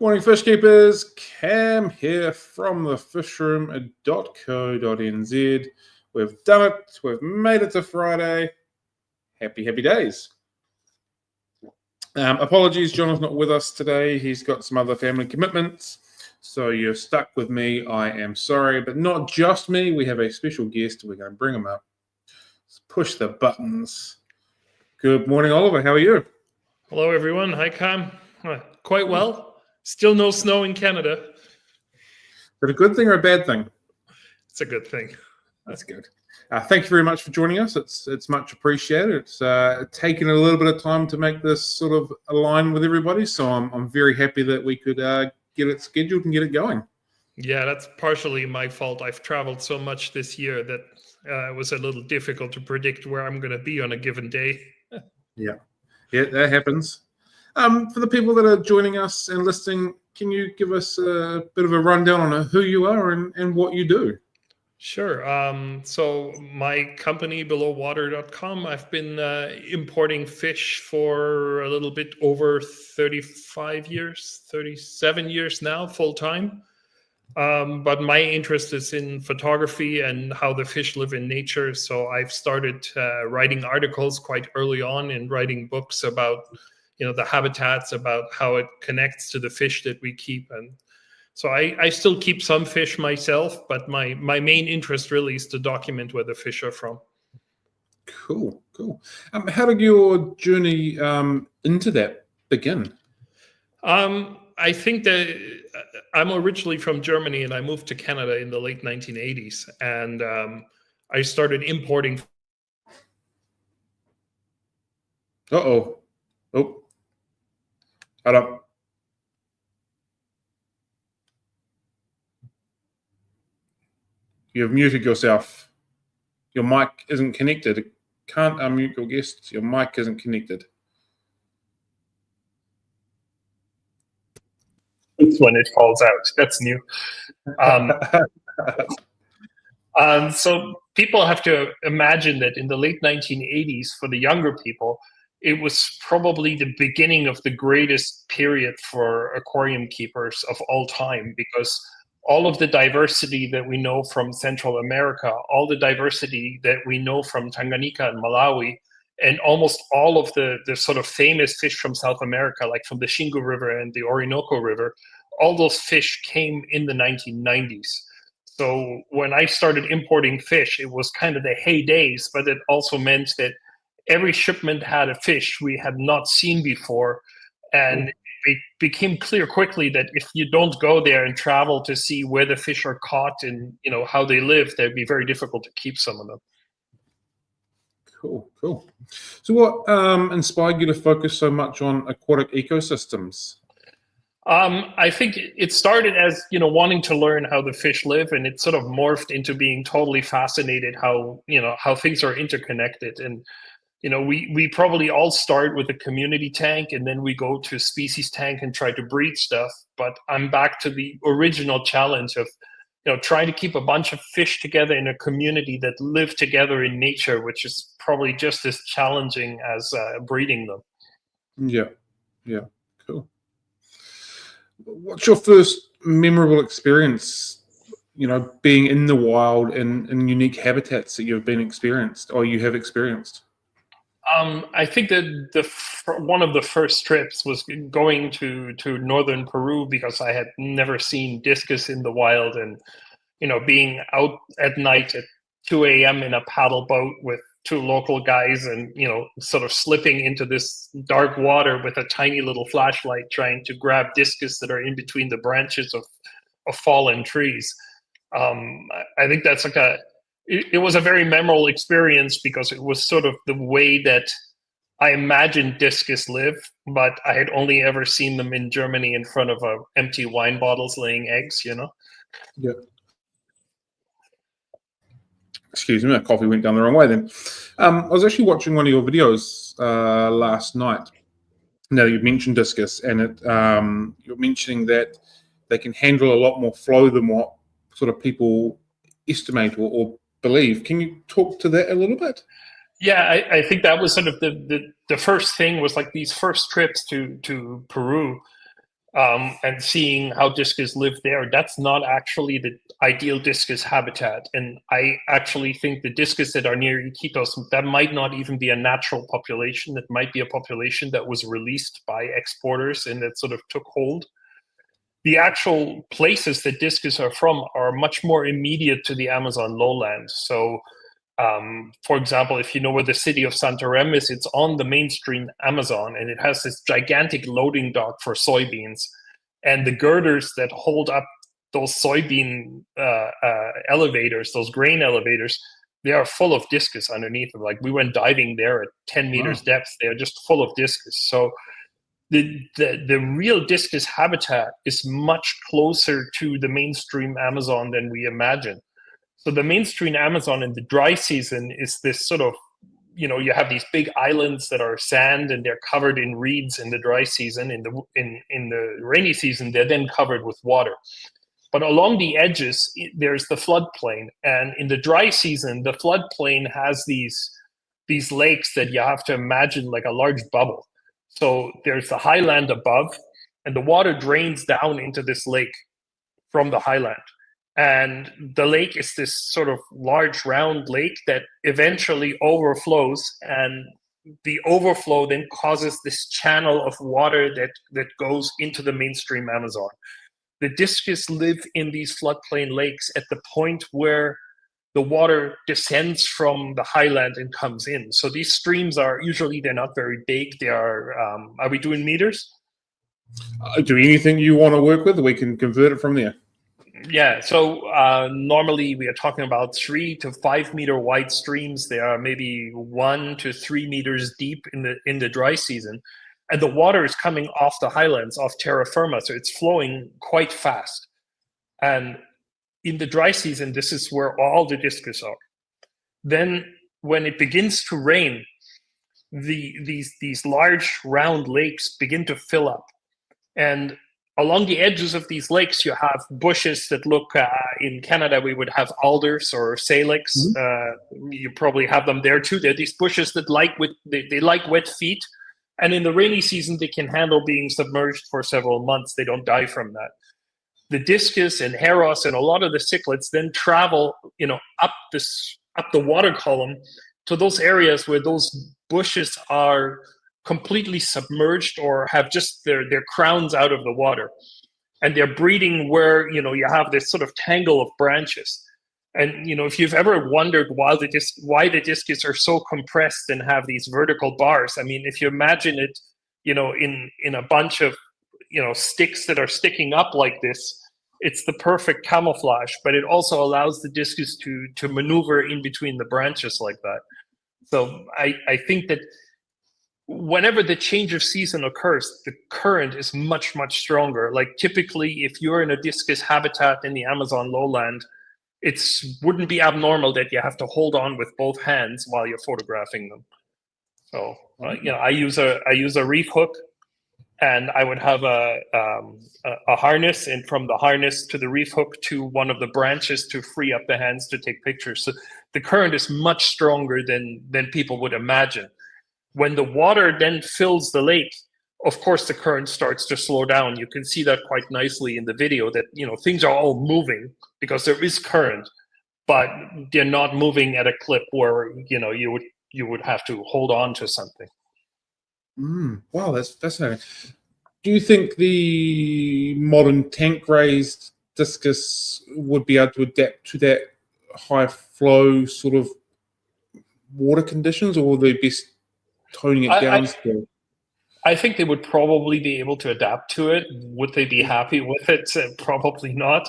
Morning, fish keepers. Cam here from the fishroom.co.nz. We've done it. We've made it to Friday. Happy days. Apologies, John is not with us today. He's got some other family commitments, so you're stuck with me. I am sorry, but not just me. We have a special guest. We're going to bring him up. Let's push the buttons. Good morning, Oliver. How are you? Hello, everyone. Hi, Cam. Quite well. Still no snow in Canada. Is it a good thing or a bad thing? It's a good thing. That's good. Thank you very much for joining us. It's much appreciated. It's taken a little bit of time to make this sort of align with everybody, so I'm very happy that we could get it scheduled and get it going. Yeah, that's partially my fault. I've traveled so much this year that it was a little difficult to predict where I'm going to be on a given day. Yeah, that happens. For the people that are joining us and listening, can you give us a bit of a rundown on who you are and what you do? Sure. So my company, belowwater.com, I've been importing fish for a little bit over 37 years now, full time. But my interest is in photography and how the fish live in nature. So I've started writing articles quite early on and writing books about the habitats, about how it connects to the fish that we keep. And so I still keep some fish myself, but my main interest really is to document where the fish are from. Cool. How did your journey into that begin? I think that I'm originally from Germany and I moved to Canada in the late 1980s. And I started importing. Oh. Hold up. You've muted yourself. Your mic isn't connected. It can't unmute your guest. Your mic isn't connected. It's when it falls out. That's new. So people have to imagine that in the late 1980s, for the younger people, it was probably the beginning of the greatest period for aquarium keepers of all time, because all of the diversity that we know from Central America, all the diversity that we know from Tanganyika and Malawi, and almost all of the sort of famous fish from South America, like from the Xingu River and the Orinoco River, all those fish came in the 1990s. So when I started importing fish, it was kind of the heydays, but it also meant that every shipment had a fish we had not seen before. And it became clear quickly that if you don't go there and travel to see where the fish are caught and how they live, that'd be very difficult to keep some of them. Cool. So what inspired you to focus so much on aquatic ecosystems? I think it started as wanting to learn how the fish live, and it sort of morphed into being totally fascinated how things are interconnected. And we probably all start with a community tank and then we go to a species tank and try to breed stuff. But I'm back to the original challenge of, trying to keep a bunch of fish together in a community that live together in nature, which is probably just as challenging as breeding them. Yeah. Cool. What's your first memorable experience, being in the wild and in unique habitats that you have experienced? I think that one of the first trips was going to northern Peru, because I had never seen discus in the wild, and being out at night at 2 a.m. in a paddle boat with two local guys, and sort of slipping into this dark water with a tiny little flashlight, trying to grab discus that are in between the branches of fallen trees. I think that's like it was a very memorable experience, because it was sort of the way that I imagined discus live, but I had only ever seen them in Germany in front of empty wine bottles laying eggs, Yeah. Excuse me, my coffee went down the wrong way then. I was actually watching one of your videos last night. Now you've mentioned discus, and you're mentioning that they can handle a lot more flow than what sort of people estimate or believe. Can you talk to that a little bit? Yeah, I think that was sort of the first thing, was like these first trips to Peru. and seeing how discus live there. That's not actually the ideal discus habitat. And I actually think the discus that are near Iquitos, that might not even be a natural population. That might be a population that was released by exporters and that sort of took hold. The actual places that discus are from are much more immediate to the Amazon lowland. So, for example, if you know where the city of Santarém is, it's on the mainstream Amazon, and it has this gigantic loading dock for soybeans. And the girders that hold up those soybean elevators, those grain elevators, they are full of discus underneath them. Like, we went diving there at 10 meters depth. They are just full of discus. So the real discus habitat is much closer to the mainstream Amazon than we imagine. So the mainstream Amazon in the dry season is this sort of, you have these big islands that are sand and they're covered in reeds in the dry season. In the rainy season, they're then covered with water. But along the edges, there's the floodplain. And in the dry season, the floodplain has these lakes that you have to imagine like a large bubble. So there's the highland above, and the water drains down into this lake from the highland. And the lake is this sort of large round lake that eventually overflows, and the overflow then causes this channel of water that goes into the mainstream Amazon. The discus live in these floodplain lakes at the point where the water descends from the highland and comes in. So these streams they're not very big. They are we doing meters? Do anything you want to work with, we can convert it from there. Yeah, so normally we are talking about 3 to 5 meter wide streams. They are maybe 1 to 3 meters deep in the dry season. And the water is coming off the highlands, off terra firma, so it's flowing quite fast. And in the dry season, this is where all the discus are. Then when it begins to rain, these large round lakes begin to fill up. And along the edges of these lakes, you have bushes that look, in Canada, we would have alders or salix. You probably have them there too. They're these bushes that they like wet feet. And in the rainy season, they can handle being submerged for several months. They don't die from that. The discus and heros and a lot of the cichlids then travel, up the water column to those areas where those bushes are completely submerged or have just their crowns out of the water, and they're breeding where you have this sort of tangle of branches. And if you've ever wondered why the discus are so compressed and have these vertical bars, I mean, if you imagine it, in a bunch of sticks that are sticking up like this, it's the perfect camouflage, but it also allows the discus to maneuver in between the branches like that. So I think that whenever the change of season occurs, the current is much, much stronger. Like, typically, if you're in a discus habitat in the Amazon lowland, it wouldn't be abnormal that you have to hold on with both hands while you're photographing them. So, I use a reef hook, and I would have a harness, and from the harness to the reef hook to one of the branches to free up the hands to take pictures. So the current is much stronger than people would imagine. When the water then fills the lake, of course, the current starts to slow down. You can see that quite nicely in the video that, things are all moving because there is current, but they're not moving at a clip where, you would have to hold on to something. Wow, that's fascinating. Do you think the modern tank-raised discus would be able to adapt to that high flow sort of water conditions, or would they be toning it down still? I think they would probably be able to adapt to it. Would they be happy with it? Probably not.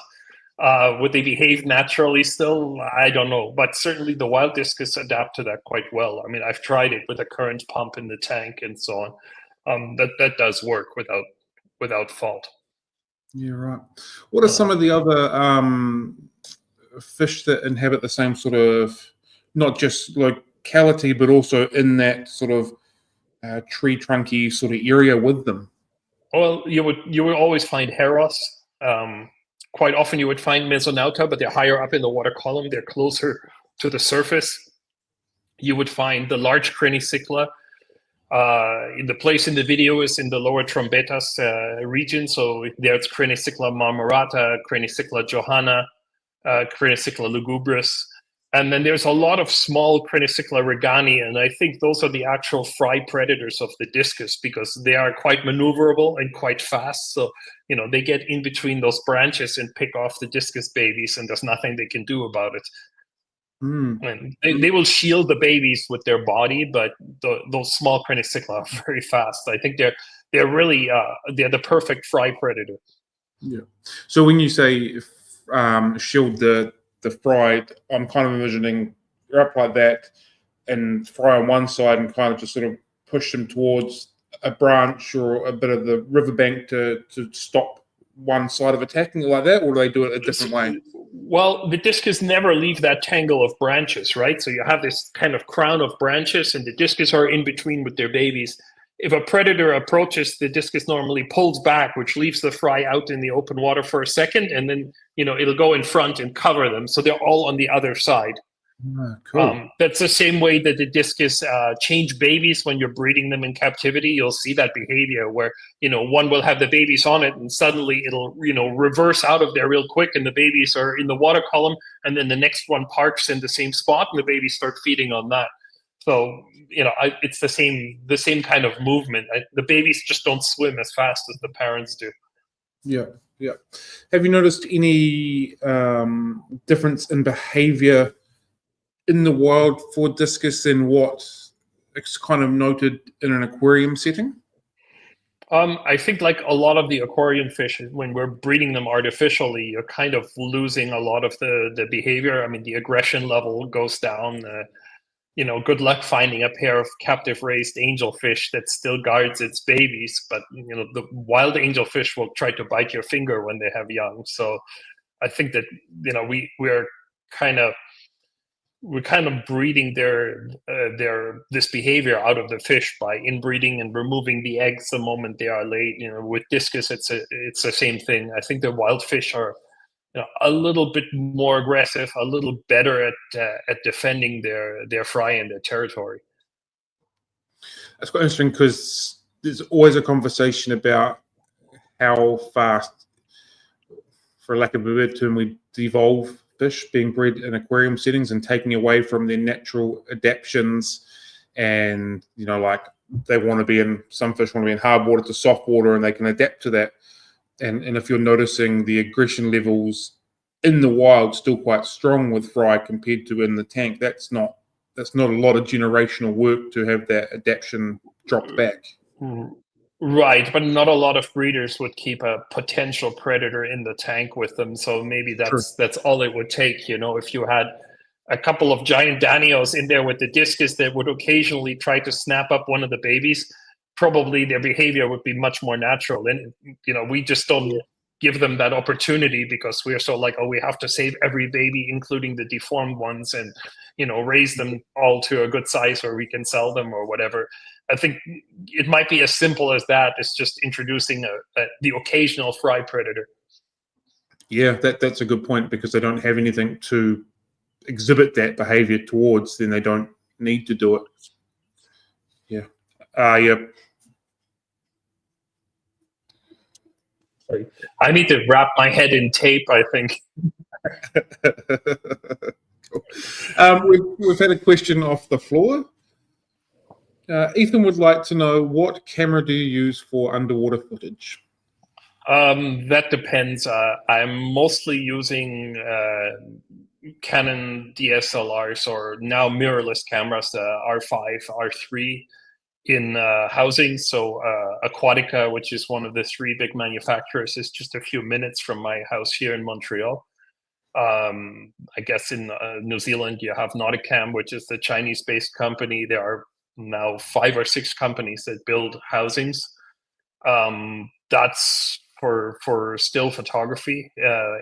Would they behave naturally still? I don't know. But certainly the wild discus adapt to that quite well. I mean, I've tried it with a current pump in the tank and so on. That does work without fault. Yeah, right. What are some of the other fish that inhabit the same sort of, not just locality, but also in that sort of tree trunky sort of area with them? Well, you would always find heros. Quite often you would find Mesonauta, but they're higher up in the water column. They're closer to the surface. You would find the large Cranicycla. The place in the video is in the lower trombetas region. So there's Cranicycla marmorata, Cranicycla johanna, Cranicycla lugubris. And then there's a lot of small Cranicycla regani, and I think those are the actual fry predators of the discus because they are quite maneuverable and quite fast. So, they get in between those branches and pick off the discus babies, and there's nothing they can do about it. And they will shield the babies with their body, but those small Cranicycla are very fast. I think they're really they're the perfect fry predator. Yeah. So when you say shield the fry, I'm kind of envisioning you're up like that and fry on one side and kind of just sort of push them towards a branch or a bit of the riverbank to stop one side of attacking like that, or do they do it a different way? Well, the discus never leave that tangle of branches, right? So you have this kind of crown of branches, and the discus are in between with their babies. If a predator approaches, the discus normally pulls back, which leaves the fry out in the open water for a second, and then it'll go in front and cover them, so they're all on the other side. Cool. That's the same way that the discus change babies when you're breeding them in captivity. You'll see that behavior where one will have the babies on it, and suddenly it'll reverse out of there real quick, and the babies are in the water column, and then the next one parks in the same spot, and the babies start feeding on that. So it's the same kind of movement. The babies just don't swim as fast as the parents do. Yeah. Have you noticed any difference in behavior in the wild for discus and what it's kind of noted in an aquarium setting? I think like a lot of the aquarium fish, when we're breeding them artificially, you're kind of losing a lot of the behavior. I mean, the aggression level goes down. Good luck finding a pair of captive raised angelfish that still guards its babies. But the wild angelfish will try to bite your finger when they have young. So I think that we're kind of breeding this behavior out of the fish by inbreeding and removing the eggs the moment they are laid. With discus, it's the same thing. I think the wild fish are a little bit more aggressive, a little better at defending their fry and their territory. That's quite interesting because there's always a conversation about how fast, for lack of a better term, we devolve fish being bred in aquarium settings and taking away from their natural adaptations. And like some fish want to be in hard water to soft water, and they can adapt to that. And if you're noticing the aggression levels in the wild still quite strong with fry compared to in the tank, that's not a lot of generational work to have that adaptation dropped back. Right, but not a lot of breeders would keep a potential predator in the tank with them. So maybe that's all it would take. If you had a couple of giant danios in there with the discus that would occasionally try to snap up one of the babies, probably their behavior would be much more natural. And we just don't give them that opportunity because we are so like, oh, we have to save every baby, including the deformed ones, and raise them all to a good size or we can sell them or whatever. I think it might be as simple as that. It's just introducing the occasional fry predator. Yeah, that's a good point, because they don't have anything to exhibit that behavior towards, then they don't need to do it. Yeah. Sorry. I need to wrap my head in tape, I think. Cool. We've had a question off the floor. Ethan would like to know, what camera do you use for underwater footage? That depends. I'm mostly using Canon DSLRs, or now mirrorless cameras, R5, R3 in housing. So Aquatica, which is one of the three big manufacturers, is just a few minutes from my house here in Montreal. I guess in New Zealand you have Nauticam, which is the Chinese-based company. There are now 5 or 6 companies that build housings. That's for still photography.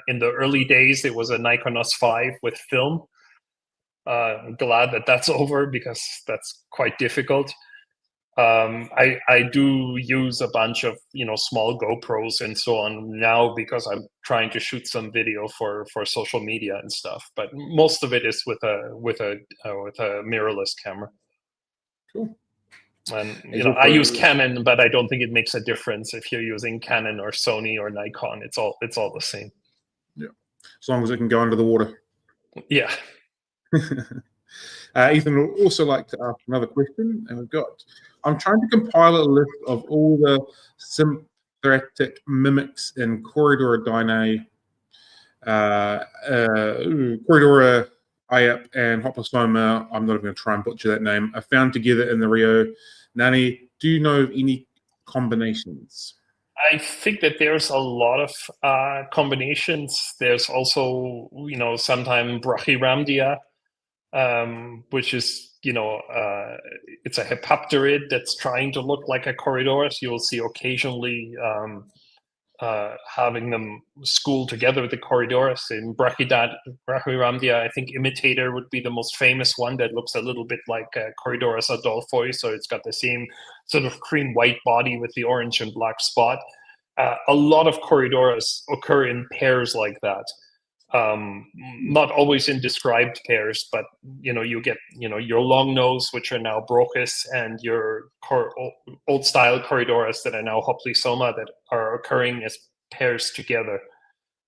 In the early days, it was a Nikon S5 with film. I'm glad that that's over, because that's quite difficult. I do use a bunch of small GoPros and so on now, because I'm trying to shoot some video for social media and stuff. But most of it is with a mirrorless camera. Cool. And He's I also, use Canon, but I don't think it makes a difference if you're using Canon or Sony or Nikon. It's all the same. yeah, as long as it can go under the water. Yeah. Ethan would also like to ask another question, and I'm trying to compile a list of all the sympathetic mimics in Corridorinae, Corridora, Iap, and Hoplosoma. I'm not even going to try and butcher that name. Are found together in the Rio Nani. Do you know of any combinations? I think that there's a lot of combinations. There's also, sometimes Brachyramdia, which is, it's a hepapterid that's trying to look like a Corridorus. You'll see occasionally having them schooled together with the Corridorus. In Brachyramdia, I think Imitator would be the most famous one that looks a little bit like Corridorus adolphoi, so it's got the same sort of cream-white body with the orange and black spot. A lot of Corridorus occur in pairs like that. Not always in described pairs, but you get your long nose, which are now Brochus, and your old style Corridorus that are now Hoplosoma, that are occurring as pairs together.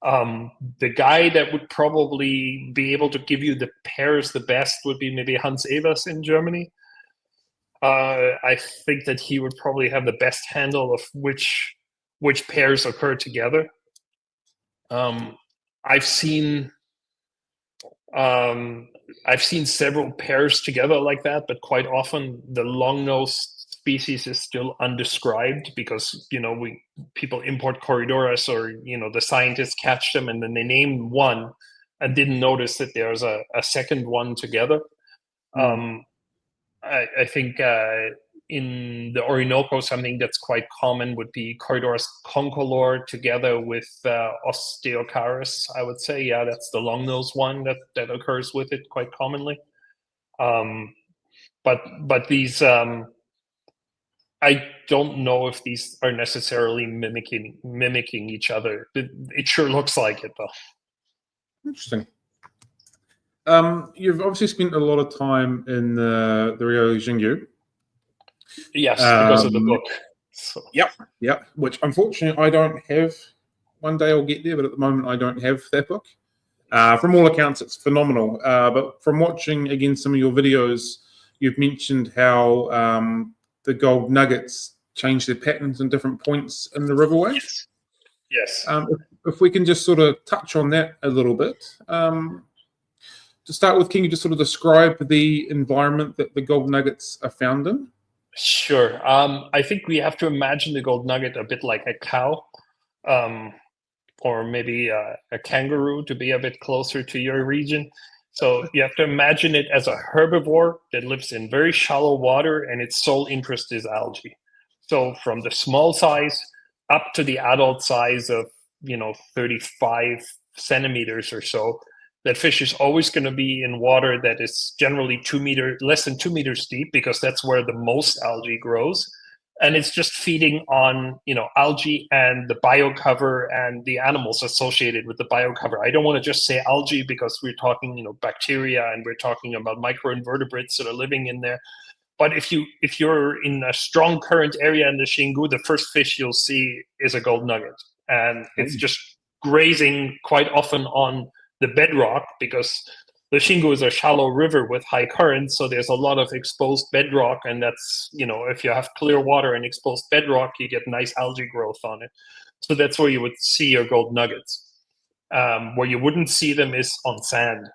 The guy that would probably be able to give you the pairs the best would be maybe Hans Evers in Germany. I think that he would probably have the best handle of which pairs occur together. I've seen several pairs together like that, but quite often the long-nosed species is still undescribed because people import Corridorus, or the scientists catch them and then they name one and didn't notice that there's a second one together. I think in the Orinoco, something that's quite common would be Corridorus concolor together with Osteocaris, I would say. Yeah, that's the long-nosed one that occurs with it quite commonly. But these, I don't know if these are necessarily mimicking each other. It sure looks like it, though. Interesting. You've obviously spent a lot of time in the Rio Xingu. Yes, because of the book. So. Yep. Which unfortunately I don't have. One day I'll get there, but at the moment I don't have that book. From all accounts, it's phenomenal. But from watching again some of your videos, you've mentioned how the gold nuggets change their patterns in different points in the riverway. Yes. If we can just sort of touch on that a little bit. To start with, can you just sort of describe the environment that the gold nuggets are found in? Sure. I think we have to imagine the gold nugget a bit like a cow, or maybe a kangaroo, to be a bit closer to your region. So you have to imagine it as a herbivore that lives in very shallow water, and its sole interest is algae. So from the small size up to the adult size of 35 centimeters or so, that fish is always going to be in water that is generally less than 2 meters deep, because that's where the most algae grows. And it's just feeding on, algae and the biocover and the animals associated with the biocover. I don't want to just say algae because we're talking, bacteria, and we're talking about microinvertebrates that are living in there. But if you're in a strong current area in the Xingu, the first fish you'll see is a gold nugget. And it's just grazing quite often on the bedrock, because the Xingu is a shallow river with high currents, so there's a lot of exposed bedrock, and that's, if you have clear water and exposed bedrock, you get nice algae growth on it. So that's where you would see your gold nuggets. Where you wouldn't see them is on sand.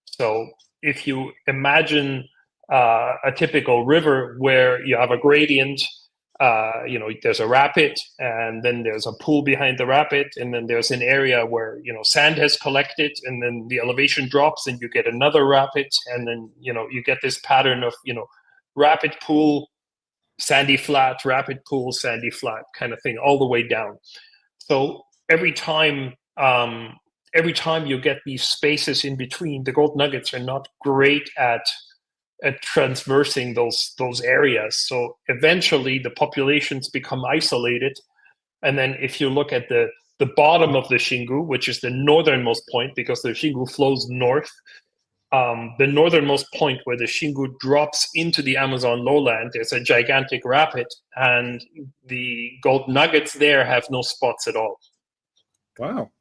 So if you imagine a typical river where you have a gradient, there's a rapid, and then there's a pool behind the rapid, and then there's an area where sand has collected, and then the elevation drops and you get another rapid, and then you get this pattern of rapid pool, sandy flat, rapid pool, sandy flat kind of thing all the way down. So every time you get these spaces in between, the gold nuggets are not great at transversing those areas. So eventually the populations become isolated. And then if you look at the bottom of the Xingu, which is the northernmost point, because the Xingu flows north, the northernmost point where the Xingu drops into the Amazon lowland, there's a gigantic rapid, and the gold nuggets there have no spots at all. Wow.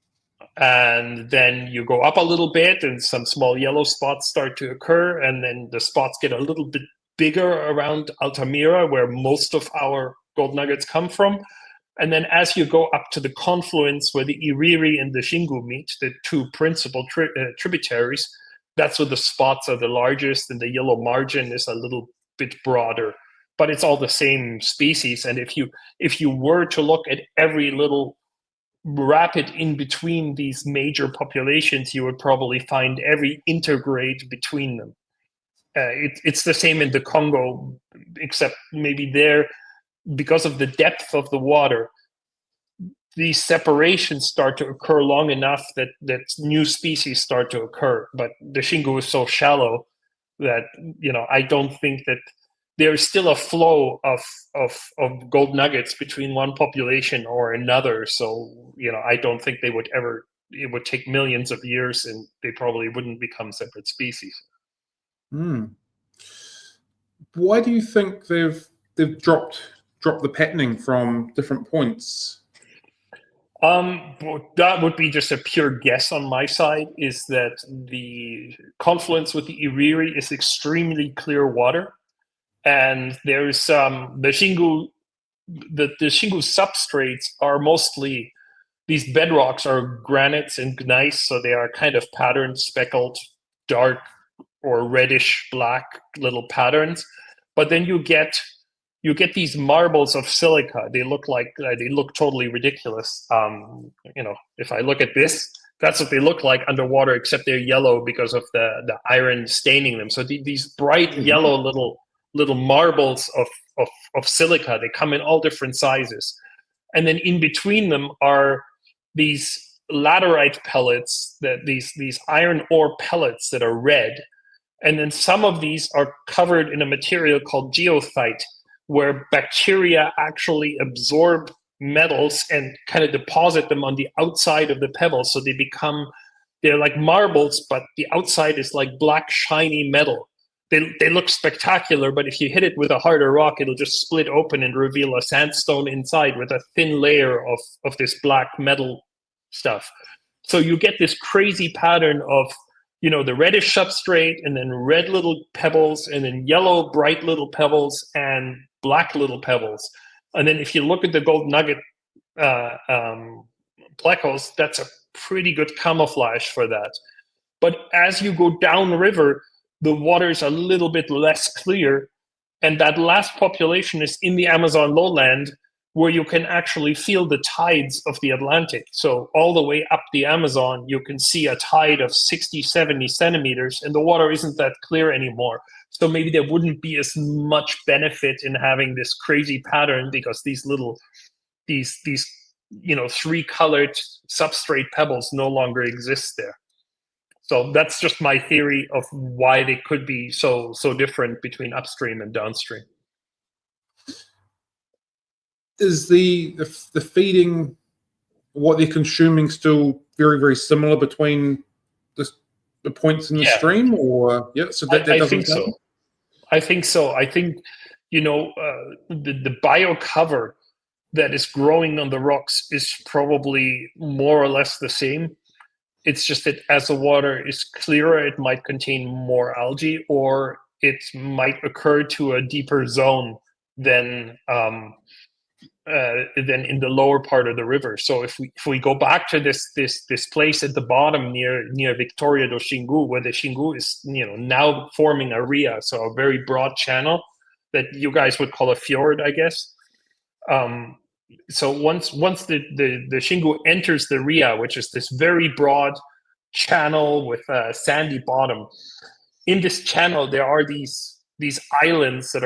And then you go up a little bit and some small yellow spots start to occur, and then the spots get a little bit bigger around Altamira, where most of our gold nuggets come from. And then as you go up to the confluence where the Iriri and the Xingu meet, the two principal tributaries, that's where the spots are the largest, and the yellow margin is a little bit broader. But it's all the same species. And if you were to look at every little rapid in between these major populations, you would probably find every intergrade between them. It's the same in the Congo, except maybe there, because of the depth of the water, these separations start to occur long enough that new species start to occur. But the Xingu is so shallow that, I don't think that there's still a flow of gold nuggets between one population or another. So, I don't think they would ever, it would take millions of years and they probably wouldn't become separate species. Why do you think they've dropped the patterning from different points? That would be just a pure guess on my side, is that the confluence with the Iriri is extremely clear water. And there's the Xingu substrates are mostly, these bedrocks are granites and gneiss, so they are kind of patterned, speckled, dark or reddish black little patterns. But then you get these marbles of silica. They look totally ridiculous. If I look at this, that's what they look like underwater, except they're yellow because of the iron staining them. So these bright yellow little marbles of silica, they come in all different sizes. And then in between them are these laterite pellets, these iron ore pellets that are red. And then some of these are covered in a material called geothite, where bacteria actually absorb metals and kind of deposit them on the outside of the pebbles. So they're like marbles, but the outside is like black, shiny metal. They look spectacular, but if you hit it with a harder rock, it'll just split open and reveal a sandstone inside with a thin layer of this black metal stuff. So you get this crazy pattern of, the reddish substrate, and then red little pebbles, and then yellow bright little pebbles, and black little pebbles. And then if you look at the gold nugget plecos, that's a pretty good camouflage for that. But as you go downriver, the water is a little bit less clear, and that last population is in the Amazon lowland, where you can actually feel the tides of the Atlantic. So all the way up the Amazon, you can see a tide of 60, 70 centimeters, and the water isn't that clear anymore. So maybe there wouldn't be as much benefit in having this crazy pattern, because these three-colored substrate pebbles no longer exist there. So that's just my theory of why they could be so different between upstream and downstream. Is the feeding, what they're consuming, still very, very similar between the points in the stream? Or so that I think so. I think so. I think the bio cover that is growing on the rocks is probably more or less the same. It's just that as the water is clearer, it might contain more algae, or it might occur to a deeper zone than in the lower part of the river. So if we go back to this place at the bottom near Victoria do Xingu, where the Xingu is now forming a ria, so a very broad channel that you guys would call a fjord, I guess. So once the Xingu enters the ria, which is this very broad channel with a sandy bottom, in this channel there are these islands that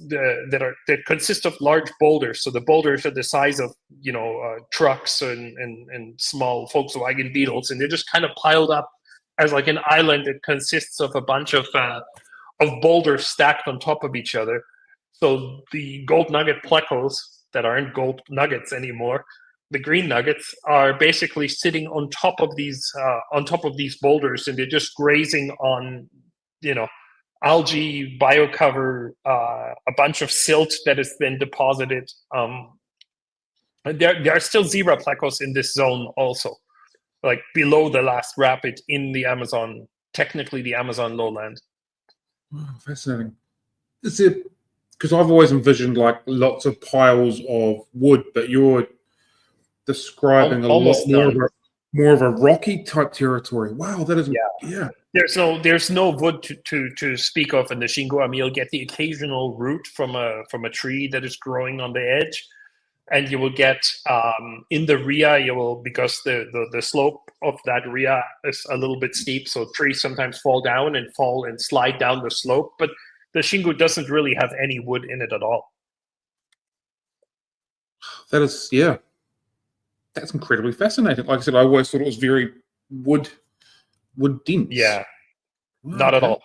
that consist of large boulders. So the boulders are the size of trucks and small Volkswagen Beetles, and they're just kind of piled up as like an island that consists of a bunch of boulders stacked on top of each other. So the gold nugget plecos that aren't gold nuggets anymore the green nuggets are basically sitting on top of these boulders, and they're just grazing on, algae, biocover, a bunch of silt that is then deposited. There are still zebra plecos in this zone also, like below the last rapid in the Amazon, technically the Amazon lowland. Oh, fascinating. Is it because I've always envisioned like lots of piles of wood, but you're describing a lot more of a rocky type territory. Wow, that is yeah. There's no wood to speak of in the Xingu. I mean, you'll get the occasional root from a tree that is growing on the edge, and you will get in the ria, because the slope of that ria is a little bit steep, so trees sometimes fall down and slide down the slope. But the Xingu doesn't really have any wood in it at all. That is, that's incredibly fascinating. Like I said, I always thought it was very wood dense. Yeah, not at all.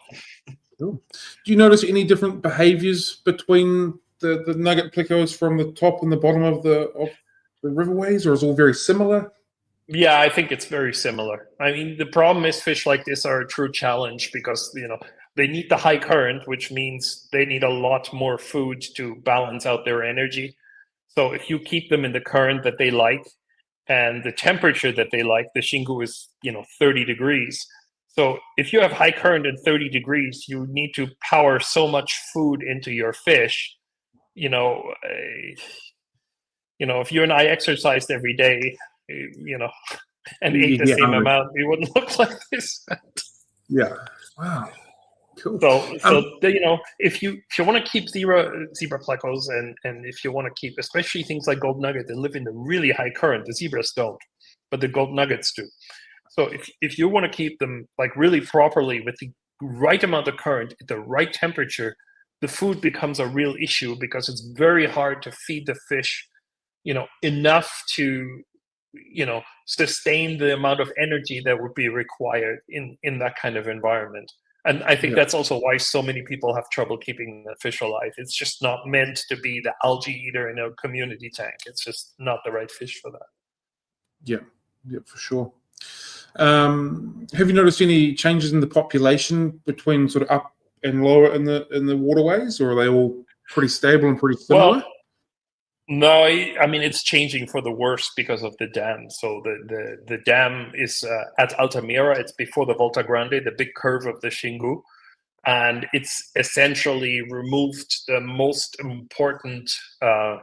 Cool. Do you notice any different behaviors between the nugget plecos from the top and the bottom of the riverways, or is it all very similar? Yeah, I think it's very similar. I mean, the problem is fish like this are a true challenge because, they need the high current, which means they need a lot more food to balance out their energy. So if you keep them in the current that they like and the temperature that they like, the Xingu is, 30 degrees. So if you have high current and 30 degrees, you need to power so much food into your fish. If you and I exercised every day, and ate the same amount, we wouldn't look like this. Yeah. Wow. Cool. So if you want to keep zebra plecos, and if you want to keep especially things like gold nugget that live in the really high current, the zebras don't, but the gold nuggets do. So if you want to keep them like really properly with the right amount of current at the right temperature, the food becomes a real issue because it's very hard to feed the fish, enough to, sustain the amount of energy that would be required in that kind of environment. And I think that's also why so many people have trouble keeping the fish alive. It's just not meant to be the algae eater in a community tank. It's just not the right fish for that. Yeah, for sure. Have you noticed any changes in the population between sort of up and lower in the waterways, or are they all pretty stable and pretty similar? Well, no, I mean, it's changing for the worse because of the dam. So the dam is at Altamira. It's before the Volta Grande, the big curve of the Xingu. And it's essentially removed the most important, the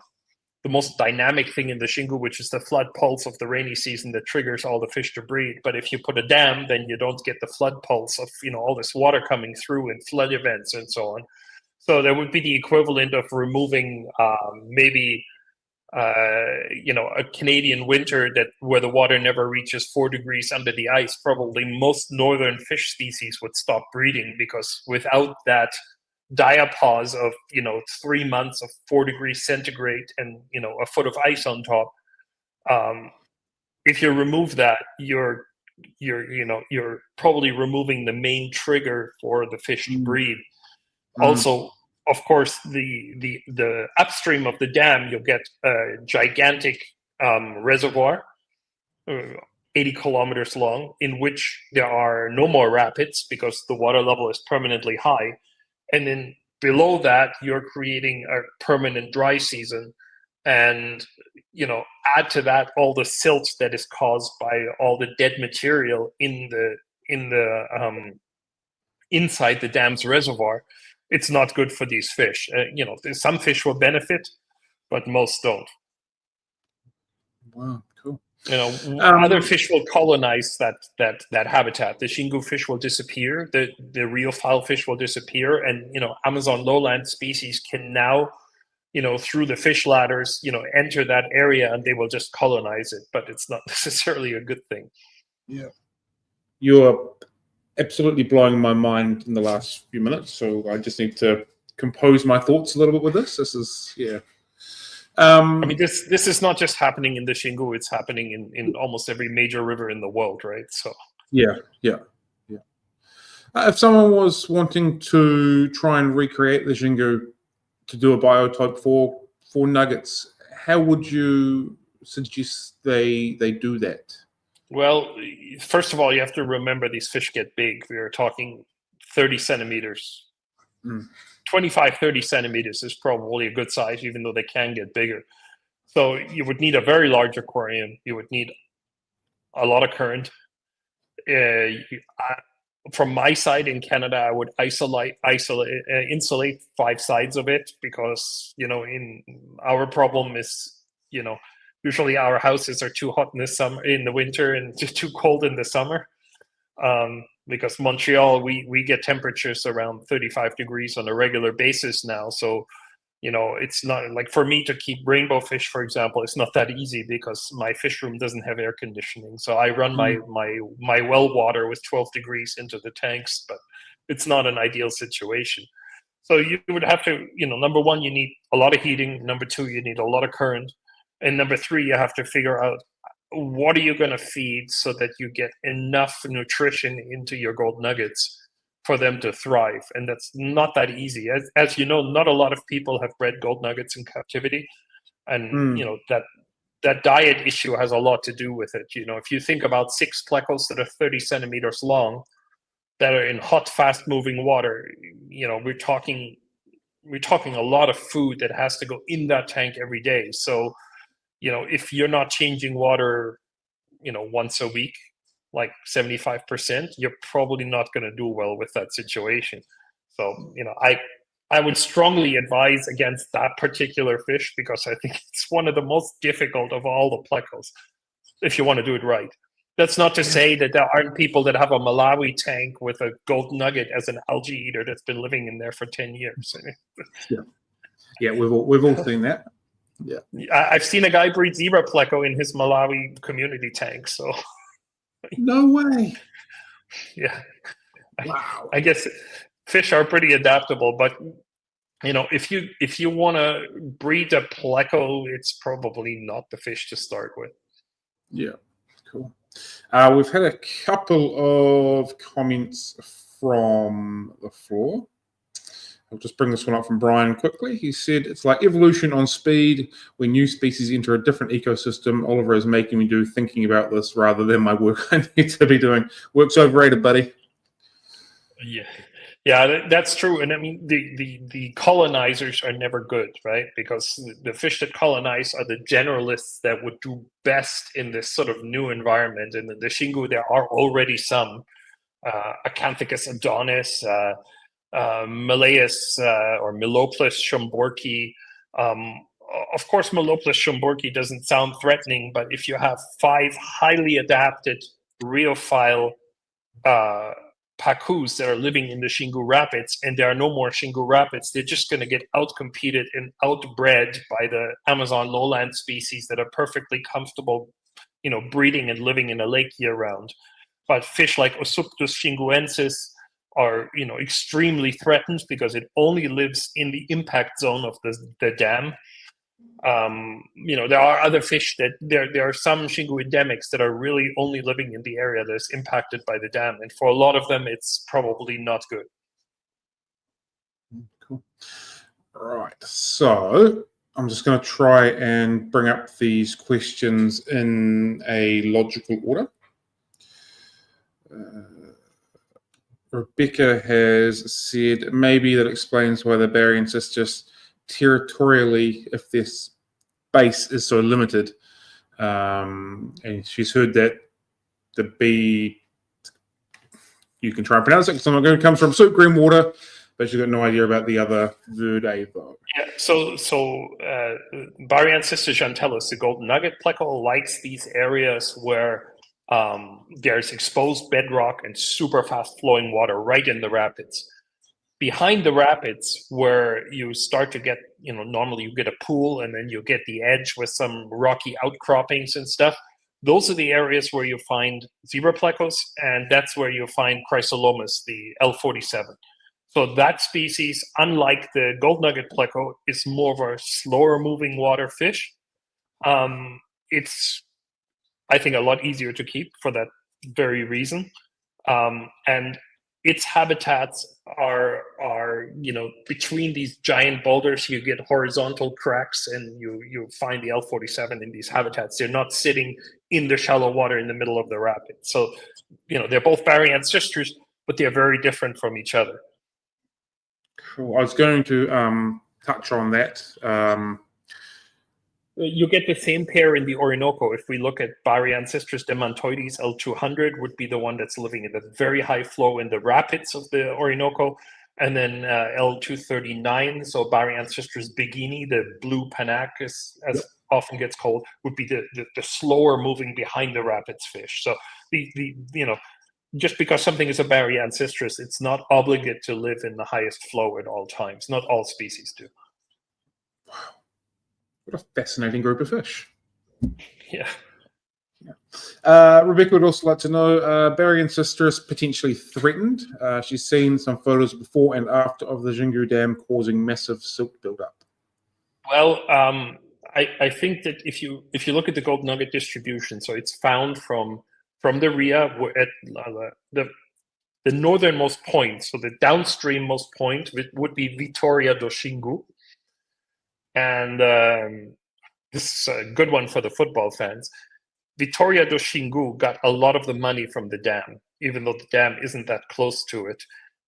most dynamic thing in the Xingu, which is the flood pulse of the rainy season that triggers all the fish to breed. But if you put a dam, then you don't get the flood pulse of, all this water coming through and flood events and so on. So that would be the equivalent of removing maybe a Canadian winter where the water never reaches 4 degrees under the ice. Probably most northern fish species would stop breeding, because without that diapause of 3 months of 4 degrees centigrade and a foot of ice on top, if you remove that, you're probably removing the main trigger for the fish to breed. Also, of course, the upstream of the dam, you'll get a gigantic reservoir, 80 kilometers long, in which there are no more rapids because the water level is permanently high. And then below that, you're creating a permanent dry season. And, add to that all the silt that is caused by all the dead material in the inside the dam's reservoir. It's not good for these fish. Some fish will benefit, but most don't. Wow, cool. Other fish will colonize that habitat. The Xingu fish will disappear. The rheophile fish will disappear, and Amazon lowland species can now, through the fish ladders, enter that area, and they will just colonize it. But it's not necessarily a good thing. Yeah, you're absolutely blowing my mind in the last few minutes, so I just need to compose my thoughts a little bit with this. This is I mean, this is not just happening in the Xingu; it's happening in almost every major river in the world, right? So yeah. If someone was wanting to try and recreate the Xingu to do a biotype for nuggets, how would you suggests they do that? Well, first of all, you have to remember these fish get big. We are talking 30 centimeters. 25, 30 centimeters is probably a good size, even though they can get bigger. So you would need a very large aquarium. You would need a lot of current. From my side in Canada, I would insulate 5 sides of it, because in our problem is usually our houses are too hot in the winter and too cold in the summer. Because Montreal, we get temperatures around 35 degrees on a regular basis now. So it's not like, for me to keep rainbow fish, for example, it's not that easy, because my fish room doesn't have air conditioning. So I run my well water with 12 degrees into the tanks, but it's not an ideal situation. So you would have to, number one, you need a lot of heating. Number two, you need a lot of current. And number three, you have to figure out what are you going to feed so that you get enough nutrition into your gold nuggets for them to thrive. And that's not that easy. As you know, not a lot of people have bred gold nuggets in captivity. And, that diet issue has a lot to do with it. If you think about 6 plecos that are 30 centimeters long, that are in hot, fast-moving water, we're talking a lot of food that has to go in that tank every day. So, if you're not changing water, once a week, like 75%, you're probably not going to do well with that situation. So, I would strongly advise against that particular fish, because I think it's one of the most difficult of all the plecos, if you want to do it right. That's not to say that there aren't people that have a Malawi tank with a gold nugget as an algae eater that's been living in there for 10 years. Yeah, we've all seen that. Yeah, I've seen a guy breed zebra pleco in his Malawi community tank. So, no way. Yeah, Wow. I guess fish are pretty adaptable, but if you want to breed a pleco, it's probably not the fish to start with. Yeah, cool. We've had a couple of comments from the floor. I'll just bring this one up from Brian quickly. He said, it's like evolution on speed. When new species enter a different ecosystem, Oliver is making me do thinking about this rather than my work I need to be doing. Work's overrated, buddy. Yeah, that's true. And I mean, the colonizers are never good, right? Because the fish that colonize are the generalists that would do best in this sort of new environment. And in the Xingu, there are already some. Acanthicus adonis, Malaeus or Miloplis schomburgki. Of course, Miloplis schomburgki doesn't sound threatening, but if you have 5 highly adapted rheophile pacus that are living in the Xingu Rapids, and there are no more Xingu Rapids, they're just going to get outcompeted and outbred by the Amazon lowland species that are perfectly comfortable, breeding and living in a lake year-round. But fish like Osuctus xinguensis are, extremely threatened because it only lives in the impact zone of the dam. There are other fish that there are some Xingu endemics that are really only living in the area that's impacted by the dam, and for a lot of them, it's probably not good. Cool. Right. So I'm just going to try and bring up these questions in a logical order. Rebecca has said maybe that explains why the Baryancistrus territorially, if this space is so limited, and she's heard that the bee, you can try and pronounce it because I'm not going to come from soup green water, but she's got no idea about the other Verde though. Yeah, so Baryancistrus gentellus, the golden nugget pleco, likes these areas where there's exposed bedrock and super fast flowing water right in the rapids. Behind the rapids, where you start to get, normally you get a pool and then you get the edge with some rocky outcroppings and stuff. Those are the areas where you find zebra plecos, and that's where you find Chrysolomus, the L47. So that species, unlike the gold nugget pleco, is more of a slower moving water fish. It's, I think, a lot easier to keep for that very reason. And its habitats are between these giant boulders. You get horizontal cracks, and you find the L47 in these habitats. They're not sitting in the shallow water in the middle of the rapid. So, they're both Baryancistrus, but they're very different from each other. Cool. I was going to touch on that. You get the same pair in the Orinoco. If we look at Baryancistrus demantoides, L200 would be the one that's living in the very high flow in the rapids of the Orinoco. And then L239, so Baryancistrus bigini, the blue panac, as often gets called, would be the slower moving behind the rapids fish. So just because something is a Baryancistrus, it's not obligate to live in the highest flow at all times. Not all species do. Wow. What a fascinating group of fish. Yeah. Rebecca would also like to know, Baryancistrus potentially threatened. She's seen some photos before and after of the Xingu Dam causing massive silt buildup. Well, I think that if you look at the gold nugget distribution, so it's found from the Ria at the northernmost point, so the downstream-most point would be Vitória do Xingu. And this is a good one for the football fans. Vitória do Xingu got a lot of the money from the dam, even though the dam isn't that close to it.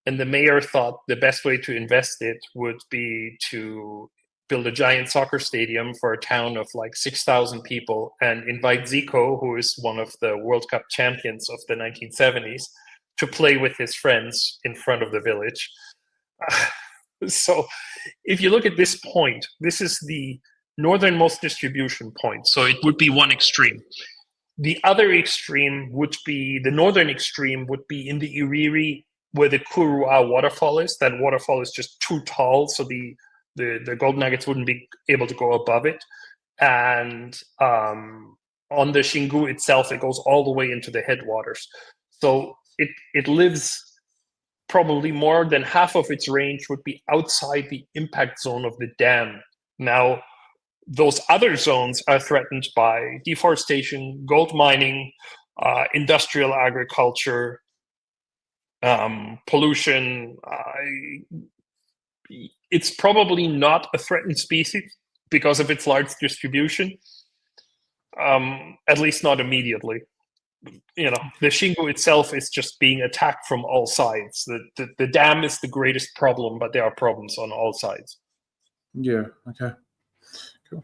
And the mayor thought the best way to invest it would be to build a giant soccer stadium for a town of like 6,000 people and invite Zico, who is one of the World Cup champions of the 1970s, to play with his friends in front of the village. So if you look at this point, this is the northernmost distribution point. So it would be one extreme. The other extreme would be, the northern extreme would be in the Iriri, where the Kurua waterfall is. That waterfall is just too tall, so the gold nuggets wouldn't be able to go above it. And on the Xingu itself, it goes all the way into the headwaters. So it lives, probably more than half of its range would be outside the impact zone of the dam. Now, those other zones are threatened by deforestation, gold mining, industrial agriculture, pollution. It's probably not a threatened species because of its large distribution, at least not immediately. The Xingu itself is just being attacked from all sides. The dam is the greatest problem, but there are problems on all sides. Yeah, okay. Cool.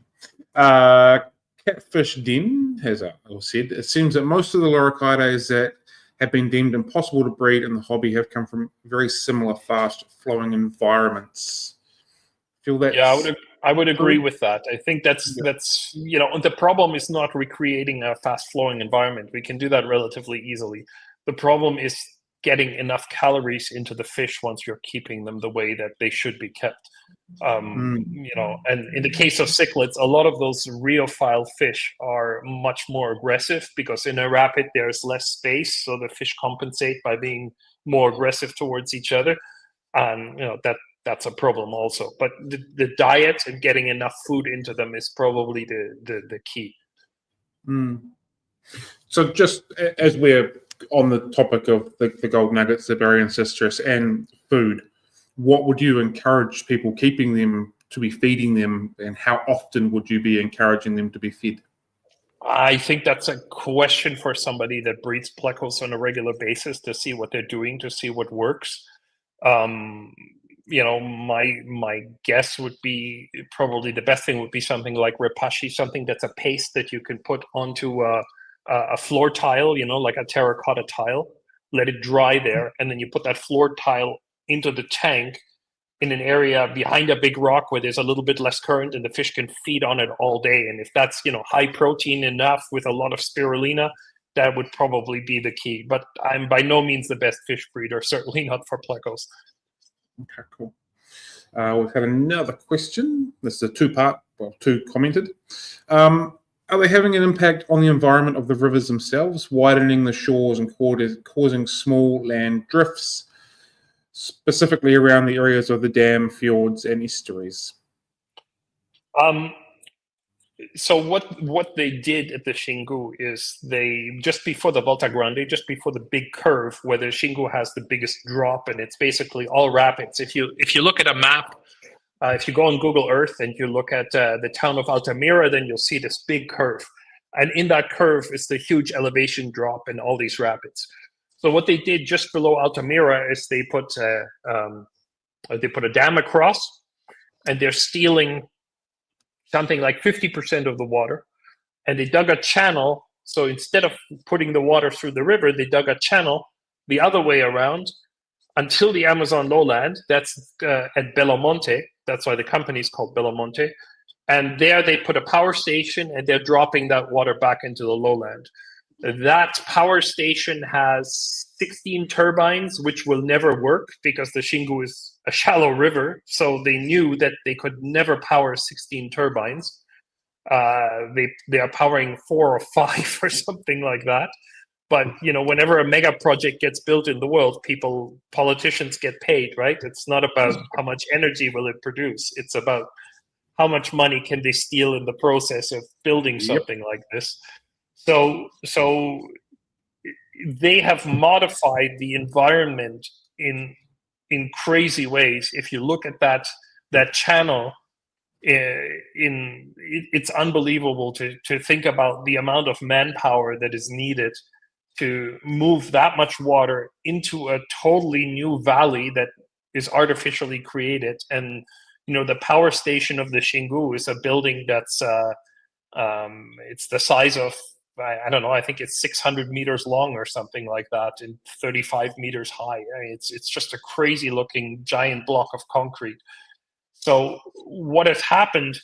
Catfish Den has said, it seems that most of the loricidae that have been deemed impossible to breed in the hobby have come from very similar fast-flowing environments. Feel that? Yeah, I would agree with that. I think that's the problem is not recreating a fast-flowing environment. We can do that relatively easily. The problem is getting enough calories into the fish once you're keeping them the way that they should be kept. And in the case of cichlids, a lot of those rheophile fish are much more aggressive because in a rapid there's less space, so the fish compensate by being more aggressive towards each other. And that's a problem also. But the diet and getting enough food into them is probably the key. So just as we're on the topic of the gold nuggets, the Baryancistrus, and food, what would you encourage people keeping them to be feeding them, and how often would you be encouraging them to be fed? I think that's a question for somebody that breeds plecos on a regular basis to see what they're doing, to see what works. My guess would be probably the best thing would be something like repashi, something that's a paste that you can put onto a floor tile, like a terracotta tile, let it dry there, and then you put that floor tile into the tank in an area behind a big rock where there's a little bit less current and the fish can feed on it all day. And if that's, high protein enough with a lot of spirulina, that would probably be the key. But I'm by no means the best fish breeder, certainly not for plecos. Okay, cool. We've had another question. This is a two-part, two commented. Are they having an impact on the environment of the rivers themselves, widening the shores and causing small land drifts, specifically around the areas of the dam, fjords, and estuaries? So what they did at the Xingu is they, just before the Volta Grande, just before the big curve where the Xingu has the biggest drop, and it's basically all rapids. If you look at a map, if you go on Google Earth and you look at the town of Altamira, then you'll see this big curve, and in that curve is the huge elevation drop and all these rapids. So what they did just below Altamira is they put a dam across, and they're stealing something like 50% of the water, and they dug a channel. So instead of putting the water through the river, they dug a channel the other way around until the Amazon lowland. That's at Belomonte. That's why the company is called Belomonte. And there they put a power station, and they're dropping that water back into the lowland. That power station has 16 turbines, which will never work because the Xingu is a shallow river. So they knew that they could never power 16 turbines. They are powering 4 or 5 or something like that. But whenever a mega project gets built in the world, politicians get paid, right? It's not about how much energy will it produce. It's about how much money can they steal in the process of building something like this. So they have modified the environment in crazy ways. If you look at that channel, it's unbelievable to think about the amount of manpower that is needed to move that much water into a totally new valley that is artificially created. And the power station of the Xingu is a building that's it's the size of, I don't know, I think it's 600 meters long or something like that, and 35 meters high. I mean, it's just a crazy looking giant block of concrete. So what has happened,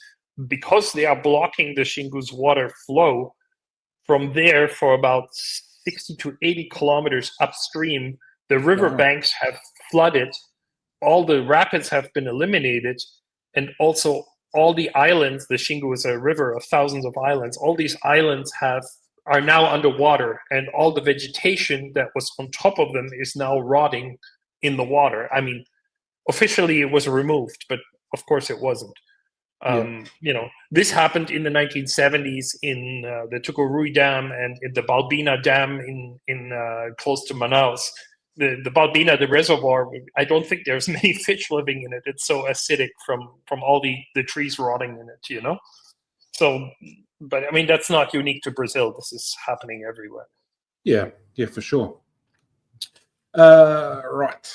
because they are blocking the Xingu's water flow, from there for about 60 to 80 kilometers upstream, the riverbanks have flooded, all the rapids have been eliminated, and also all the islands, the Xingu is a river of thousands of islands, all these islands are now underwater, and all the vegetation that was on top of them is now rotting in the water. I mean, officially it was removed, but of course it wasn't. This happened in the 1970s in the Tukurui Dam and in the Balbina Dam in close to Manaus. The Balbina, the reservoir, I don't think there's many fish living in it. It's so acidic from all the trees rotting in it, So, but I mean, that's not unique to Brazil. This is happening everywhere. Yeah, for sure. Right.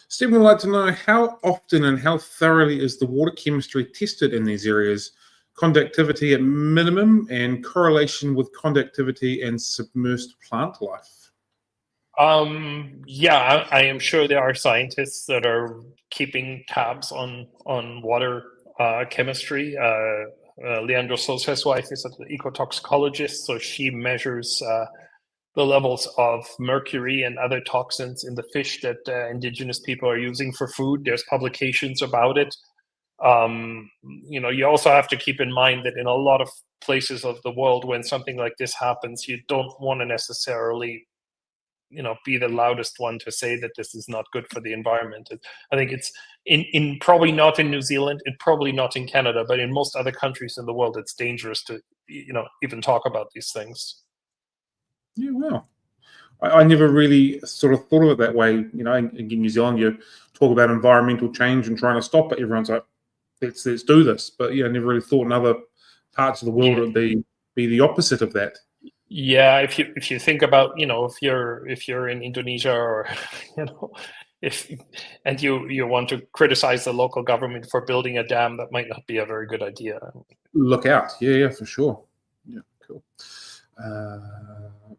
Stephen would like to know, how often and how thoroughly is the water chemistry tested in these areas? Conductivity at minimum and correlation with conductivity and submersed plant life. Yeah, I am sure there are scientists that are keeping tabs on water chemistry. Leandro Sousa's wife is an ecotoxicologist, so she measures the levels of mercury and other toxins in the fish that indigenous people are using for food. There's publications about it. You also have to keep in mind that in a lot of places of the world, when something like this happens, you don't want to necessarily be the loudest one to say that this is not good for the environment. I think it's in probably not in New Zealand, and probably not in Canada, but in most other countries in the world, it's dangerous to even talk about these things. Yeah, well, I never really sort of thought of it that way. In New Zealand, you talk about environmental change and trying to stop it. Everyone's like, let's do this. But I never really thought in other parts of the world it'd be the opposite of that. Yeah, if you think about if you're in Indonesia, or and you want to criticize the local government for building a dam, that might not be a very good idea. Look out. Yeah, for sure. Yeah, cool.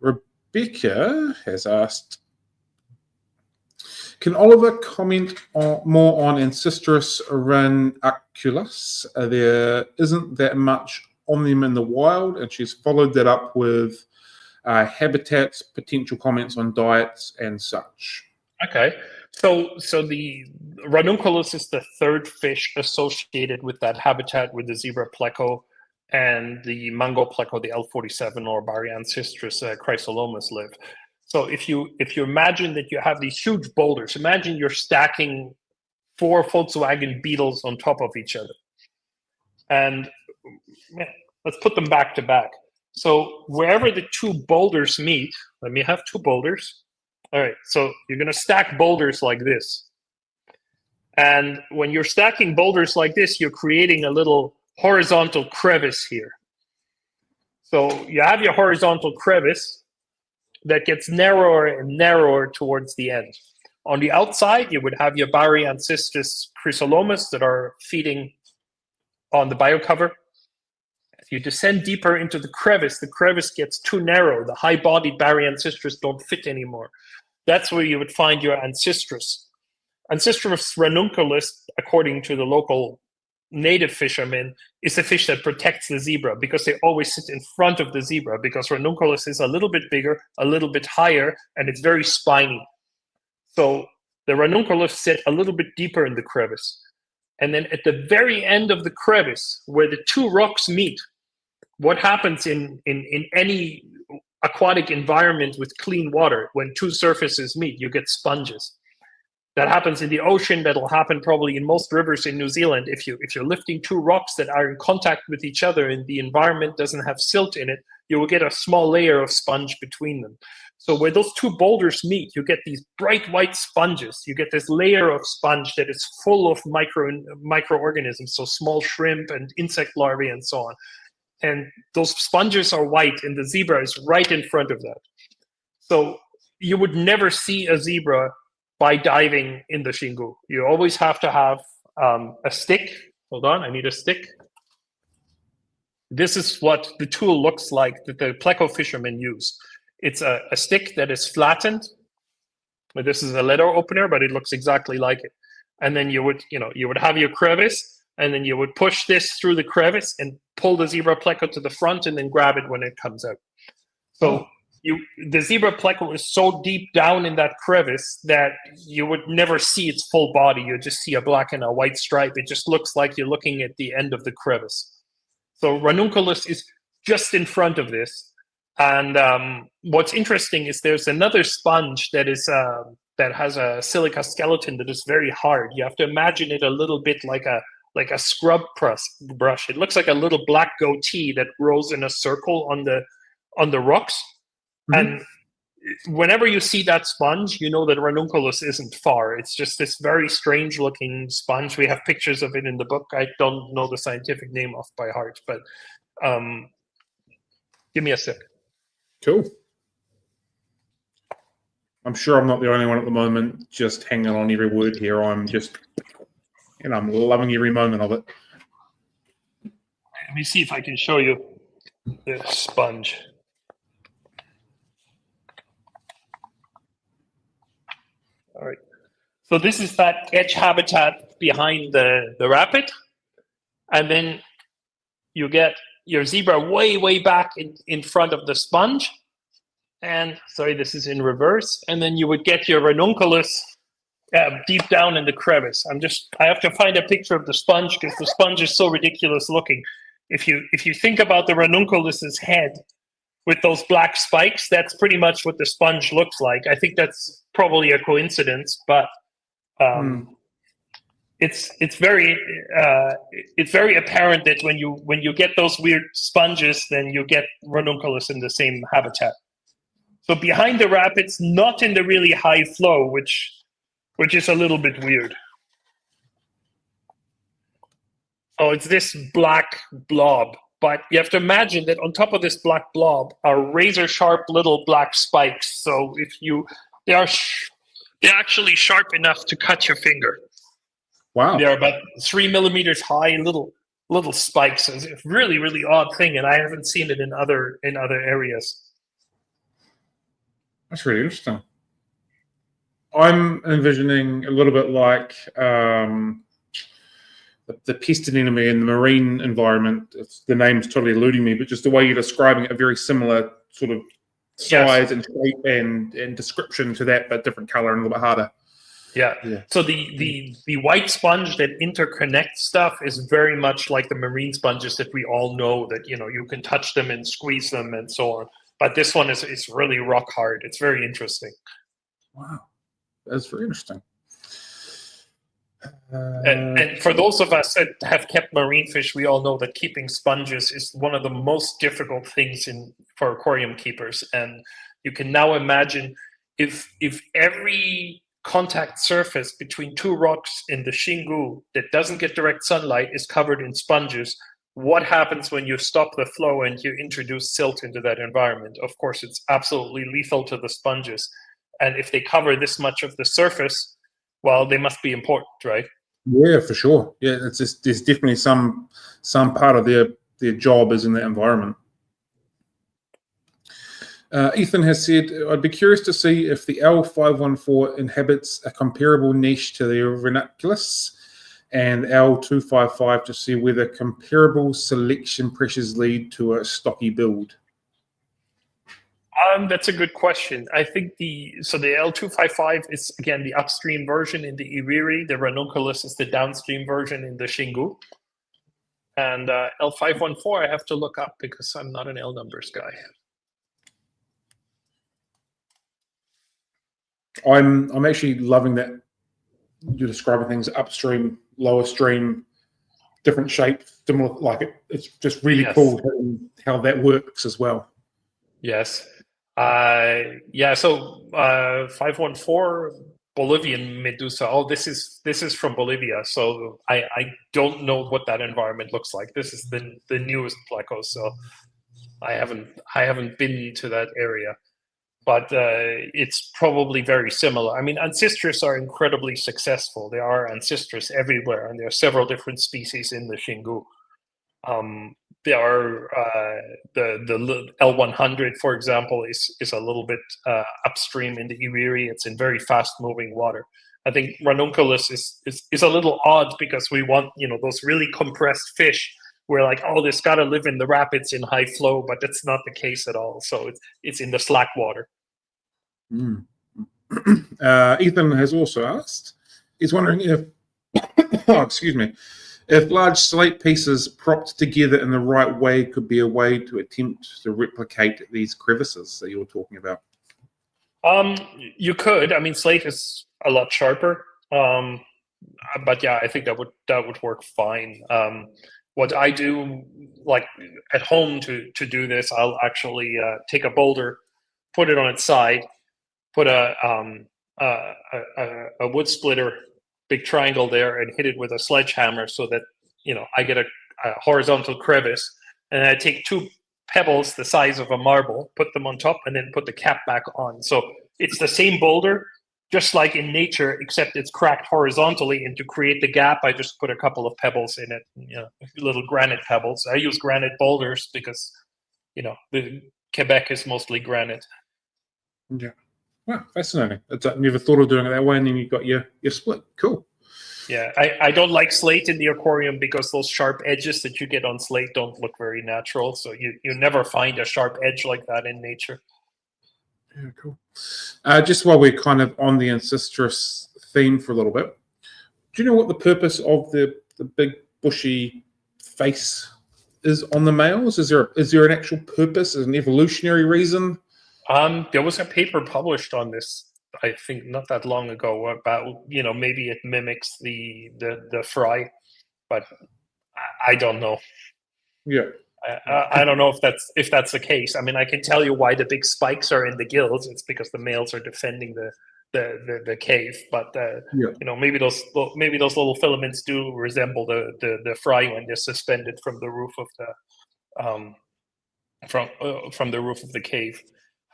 Rebecca has asked, can Oliver comment more on Ancistrus ranunculus? There isn't that much on them in the wild, and she's followed that up with habitats, potential comments on diets, and such. Okay, so the ranunculus is the third fish associated with that habitat with the zebra pleco and the mango pleco, the L47 or Baryancistrus chrysolomus live. So if you imagine that you have these huge boulders, imagine you're stacking 4 Volkswagen Beetles on top of each other. And yeah, let's put them back to back. So wherever the two boulders meet, let me have two boulders. All right, so you're going to stack boulders like this. And when you're stacking boulders like this, you're creating a little horizontal crevice here. So you have your horizontal crevice that gets narrower and narrower towards the end. On the outside, you would have your Baryancistrus chrysolomas that are feeding on the biocover. If you descend deeper into the crevice gets too narrow. The high-bodied Baryancistrus don't fit anymore. That's where you would find your Ancistrus. Ancistrus ranunculus, according to the local native fishermen, is the fish that protects the zebra because they always sit in front of the zebra because ranunculus is a little bit bigger, a little bit higher, and it's very spiny. So the ranunculus sit a little bit deeper in the crevice. And then at the very end of the crevice, where the two rocks meet, what happens in any aquatic environment with clean water, when two surfaces meet, you get sponges. That happens in the ocean. That'll happen probably in most rivers in New Zealand. If you're lifting two rocks that are in contact with each other and the environment doesn't have silt in it, you will get a small layer of sponge between them. So where those two boulders meet, you get these bright white sponges. You get this layer of sponge that is full of microorganisms, so small shrimp and insect larvae and so on. And those sponges are white, and the zebra is right in front of that. So you would never see a zebra by diving in the Xingu. You always have to have a stick. Hold on, I need a stick. This is what the tool looks like that the pleco fishermen use. It's a stick that is flattened. This is a letter opener, but it looks exactly like it. And then you would have your crevice, and then you would push this through the crevice and pull the zebra pleco to the front, and then grab it when it comes out. So the zebra pleco is so deep down in that crevice that you would never see its full body. You just see a black and a white stripe. It just looks like you're looking at the end of the crevice. So ranunculus is just in front of this. And what's interesting is there's another sponge that is that has a silica skeleton that is very hard. You have to imagine it a little bit like a scrub brush. It looks like a little black goatee that grows in a circle on the rocks. Mm-hmm. And whenever you see that sponge, you know that ranunculus isn't far. It's just this very strange looking sponge. We have pictures of it in the book. I don't know the scientific name off by heart, but give me a sec. Cool. I'm sure I'm not the only one at the moment just hanging on every word here. I'm just, I'm loving every moment of it. Let me see if I can show you the sponge. All right. So this is that edge habitat behind the rapid. And then you get your zebra way, way back in front of the sponge. And sorry, this is in reverse. And then you would get your ranunculus deep down in the crevice. I have to find a picture of the sponge because the sponge is so ridiculous looking. If you think about the ranunculus's head with those black spikes, that's pretty much what the sponge looks like. I think that's probably a coincidence, but it's very apparent that when you get those weird sponges, then you get ranunculus in the same habitat. So behind the rapids, not in the really high flow, which is a little bit weird. Oh, it's this black blob. But you have to imagine that on top of this black blob are razor sharp little black spikes. So they're actually sharp enough to cut your finger. Wow. They're about 3 millimeters high, little spikes. It's a really, really odd thing, and I haven't seen it in other areas. That's really interesting. I'm envisioning a little bit like the pest anemone in the marine environment. The name's totally eluding me, but just the way you're describing it, a very similar sort of size and shape and description to that, but different color and a little bit harder. Yeah. So the white sponge that interconnects stuff is very much like the marine sponges that we all know that, you can touch them and squeeze them and so on. But this one is really rock hard. It's very interesting. Wow. That's very interesting. And for those of us that have kept marine fish, we all know that keeping sponges is one of the most difficult things for aquarium keepers. And you can now imagine if every contact surface between two rocks in the Xingu that doesn't get direct sunlight is covered in sponges, what happens when you stop the flow and you introduce silt into that environment? Of course, it's absolutely lethal to the sponges. And if they cover this much of the surface, well, they must be important, right? Yeah, for sure. Yeah, it's just, there's definitely some part of their job is in that environment. Ethan has said, I'd be curious to see if the L514 inhabits a comparable niche to the ranunculus, and L255 to see whether comparable selection pressures lead to a stocky build. That's a good question. I think the L255 is, again, the upstream version in the Iriri. The ranunculus is the downstream version in the Xingu. And L514 I have to look up because I'm not an L numbers guy. I'm actually loving that you're describing things upstream, lower stream, different shape, similar. Like it's just really cool how that works as well. Yes. Yeah. So 514 Bolivian Medusa. Oh, this is from Bolivia. So I don't know what that environment looks like. This is the newest pleco. So I haven't been to that area. But it's probably very similar. I mean, Ancistrus are incredibly successful. There are Ancistrus everywhere, and there are several different species in the Xingu. There are the L100, for example, is a little bit upstream in the Iriri. It's in very fast-moving water. I think ranunculus is a little odd because we want, those really compressed fish. We're like, oh, this got to live in the rapids in high flow, but that's not the case at all. So it's in the slack water. Ethan has also asked, he's wondering if, if large slate pieces propped together in the right way could be a way to attempt to replicate these crevices that you were talking about. You could. I mean, slate is a lot sharper, but yeah, I think that would work fine. What I do, like at home to do this, I'll actually take a boulder, put it on its side, put a wood splitter, big triangle there, and hit it with a sledgehammer so that I get a horizontal crevice, and I take two pebbles the size of a marble, put them on top, and then put the cap back on. So it's the same boulder, just like in nature, except it's cracked horizontally, and to create the gap, I just put a couple of pebbles in it, little granite pebbles. I use granite boulders because, the Quebec is mostly granite. Yeah. Wow, fascinating. I never thought of doing it that way, and then you've got your split. Cool. Yeah, I don't like slate in the aquarium because those sharp edges that you get on slate don't look very natural. So you never find a sharp edge like that in nature. Yeah, cool. Just while we're kind of on the Ancistrus theme for a little bit, do you know what the purpose of the big bushy face is on the males? Is there an actual purpose, an evolutionary reason? There was a paper published on this, I think, not that long ago about maybe it mimics the fry, but I don't know. Yeah. I don't know if that's the case. I mean, I can tell you why the big spikes are in the gills. It's because the males are defending the cave. But maybe those little filaments do resemble the fry when they're suspended from the roof of the from the roof of the cave.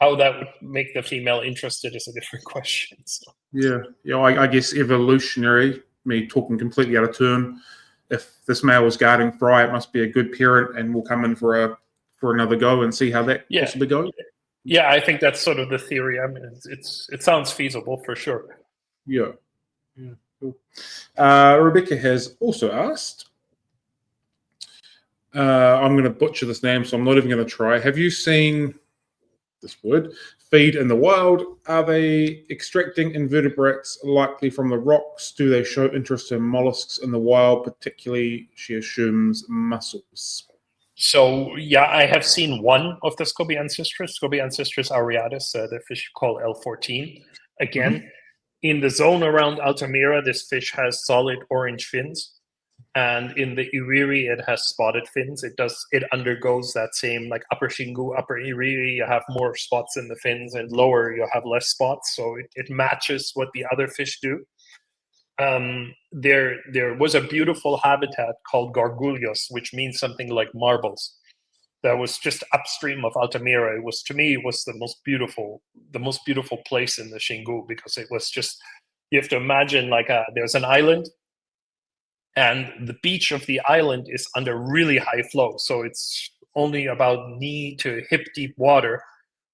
How that would make the female interested is a different question. So. Yeah. I guess evolutionary. Me talking completely out of turn. If this male is guarding fry, it must be a good parent, and we'll come in for another go and see how that possibly goes. Yeah, I think that's sort of the theory. I mean, it sounds feasible for sure. Yeah. Cool. Rebecca has also asked. I'm going to butcher this name, so I'm not even going to try. Have you seen this word feed in the wild? Are they extracting invertebrates likely from the rocks? Do they show interest in mollusks in the wild, particularly, she assumes, mussels? So yeah, I have seen one of the Scobiancistrus aureatus, the fish you call L14. Again, In the zone around Altamira, this fish has solid orange fins. And in the Iriri, it has spotted fins. It undergoes that same, like upper Xingu, upper Iriri, you have more spots in the fins, and lower you have less spots. So it matches what the other fish do. There was a beautiful habitat called Gargulhos, which means something like marbles. That was just upstream of Altamira. It was, to me, it was the most beautiful place in the Xingu, because it was just, you have to imagine like there's an island, and the beach of the island is under really high flow. So it's only about knee to hip deep water,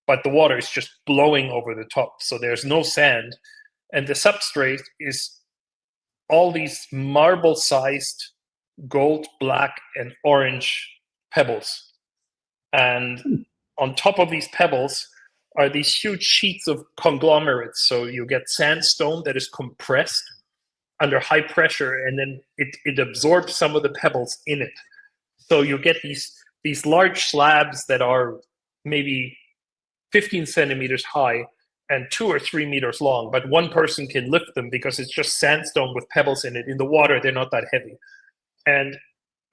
but the water is just blowing over the top. So there's no sand. And the substrate is all these marble-sized gold, black, and orange pebbles. And on top of these pebbles are these huge sheets of conglomerates. So you get sandstone that is compressed under high pressure, and then it absorbs some of the pebbles in it. So you get these large slabs that are maybe 15 centimeters high and 2 or 3 meters long, but one person can lift them because it's just sandstone with pebbles in it. In the water, they're not that heavy. And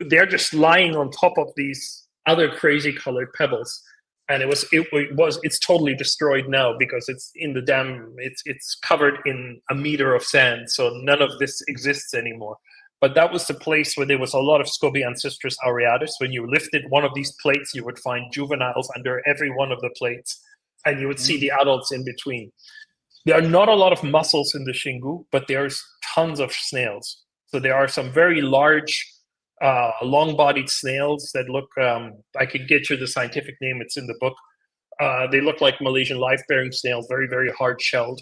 they're just lying on top of these other crazy colored pebbles. And it's totally destroyed now because it's in the dam. It's covered in a meter of sand, so none of this exists anymore. But that was the place where there was a lot of Baryancistrus aureatus. When you lifted one of these plates, you would find juveniles under every one of the plates, and you would see the adults in between. There are not a lot of mussels in the Xingu, but there's tons of snails. So there are some very large, long-bodied snails that look, I could get you the scientific name, it's in the book. They look like Malaysian life-bearing snails, very, very hard-shelled.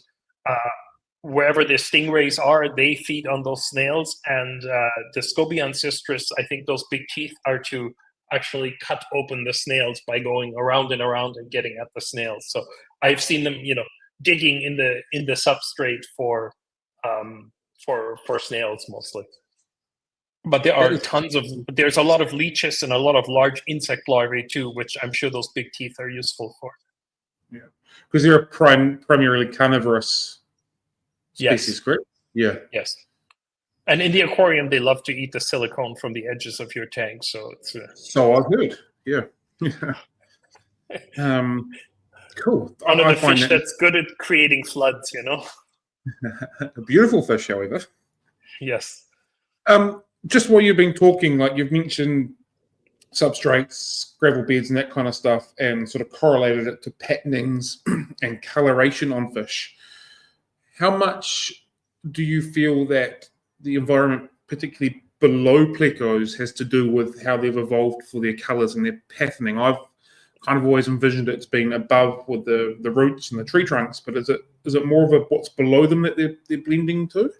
Wherever the stingrays are, they feed on those snails. And the Baryancistrus, I think those big teeth are to actually cut open the snails by going around and around and getting at the snails. So I've seen them, digging in the substrate for snails mostly. But there are there's a lot of leeches and a lot of large insect larvae too, which I'm sure those big teeth are useful for. Yeah, because they're a primarily carnivorous species, yes. correct? Yeah. Yes. And in the aquarium, they love to eat the silicone from the edges of your tank. So it's so I've heard. Yeah. Cool. One of the fish that's good at creating floods, A beautiful fish, however. Yes. Just while you've been talking, like you've mentioned substrates, gravel beds, and that kind of stuff, and sort of correlated it to patternings and coloration on fish. How much do you feel that the environment, particularly below plecos, has to do with how they've evolved for their colors and their patterning? I've kind of always envisioned it's been above with the roots and the tree trunks, but is it more of what's below them that they're blending to?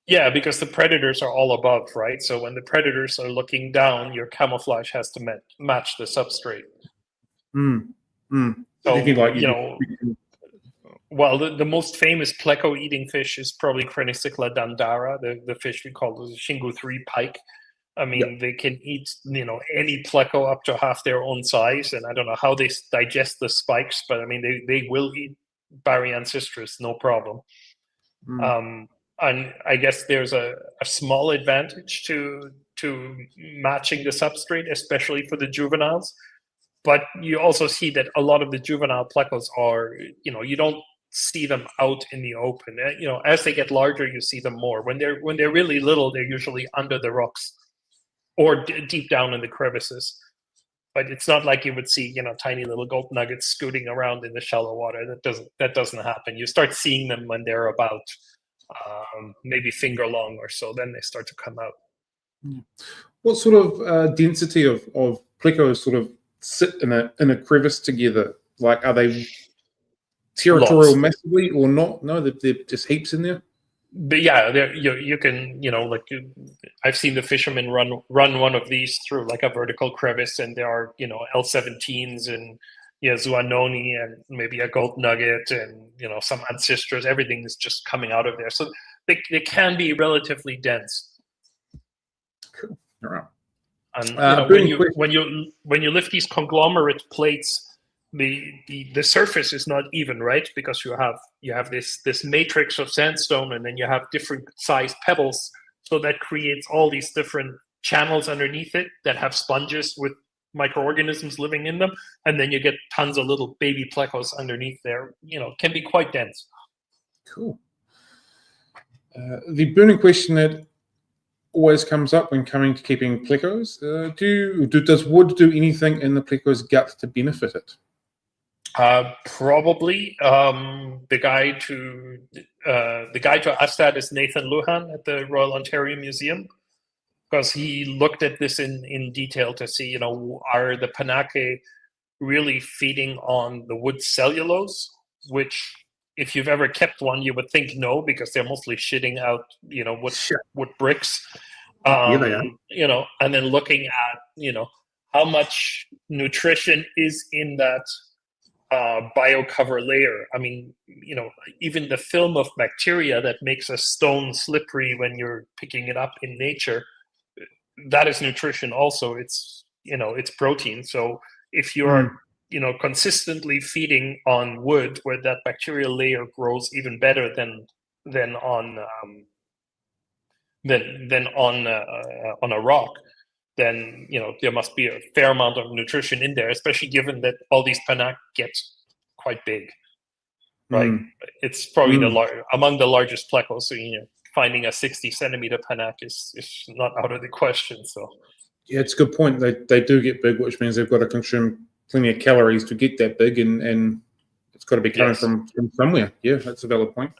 Yeah, because the predators are all above, right? So when the predators are looking down, your camouflage has to match the substrate. So, well, the most famous pleco-eating fish is probably Crenicycla dandara, the fish we call the Xingu 3 pike. I mean, They can eat, any pleco up to half their own size, and I don't know how they digest the spikes, but I mean, they will eat Baryancistrus, no problem. And I guess there's a small advantage to matching the substrate, especially for the juveniles. But you also see that a lot of the juvenile plecos are, you don't see them out in the open. As they get larger, you see them more. When they're really little, they're usually under the rocks or deep down in the crevices. But it's not like you would see, tiny little gold nuggets scooting around in the shallow water. That doesn't happen. You start seeing them when they're about maybe finger long or so. Then they start to come out. What sort of density of plecos sort of sit in a crevice together? Like, are they territorial massively or not? No, they're just heaps in there. But yeah, you can, I've seen the fishermen run one of these through like a vertical crevice, and there are, L17s and Zuanoni and maybe a gold nugget and, some Ancistrus. Everything is just coming out of there. So they can be relatively dense. Cool. All right. And when you lift these conglomerate plates, the surface is not even, right? Because you have this matrix of sandstone, and then you have different sized pebbles, so that creates all these different channels underneath it that have sponges with microorganisms living in them, and then you get tons of little baby plecos underneath there. Can be quite dense. Cool. The burning question that always comes up when coming to keeping plecos: does wood do anything in the pleco's gut to benefit it? Probably. The guide to ask that is Nathan Lujan at the Royal Ontario Museum, because he looked at this in detail to see, are the Panache really feeding on the wood cellulose, which, if you've ever kept one, you would think no, because they're mostly shitting out, wood bricks. Yeah, they are. And then looking at, how much nutrition is in that biocover layer. I mean, even the film of bacteria that makes a stone slippery when you're picking it up in nature, that is nutrition also. It's protein. So if you're consistently feeding on wood where that bacterial layer grows even better than on a rock, then there must be a fair amount of nutrition in there, especially given that all these Panache get quite big, right? It's probably among the largest plecos. So finding a 60-centimeter Panache is not out of the question. So yeah, it's a good point. They do get big, which means they've got to consume plenty of calories to get that big, and it's got to be coming from somewhere. Yeah, that's a valid point.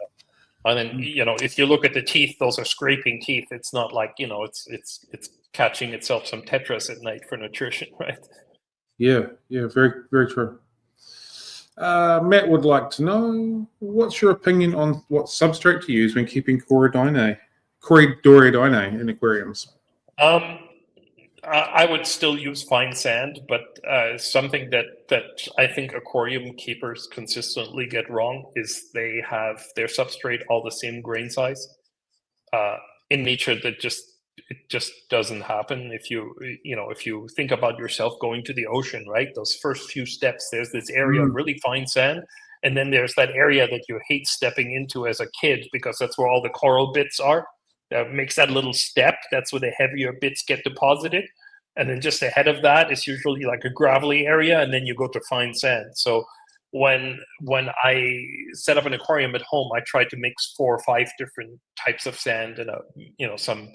And then if you look at the teeth, those are scraping teeth. It's not like it's catching itself some tetras at night for nutrition, right? Yeah, very, very true. Matt would like to know, what's your opinion on what substrate to use when keeping Corydoreinae in aquariums? I would still use fine sand, but something that I think aquarium keepers consistently get wrong is they have their substrate all the same grain size. In nature, it just doesn't happen. If you think about yourself going to the ocean, right? Those first few steps, there's this area of really fine sand, and then there's that area that you hate stepping into as a kid because that's where all the coral bits are. That makes that little step. That's where the heavier bits get deposited. And then just ahead of that is usually like a gravelly area, and then you go to fine sand. So when I set up an aquarium at home, I try to mix 4 or 5 different types of sand and some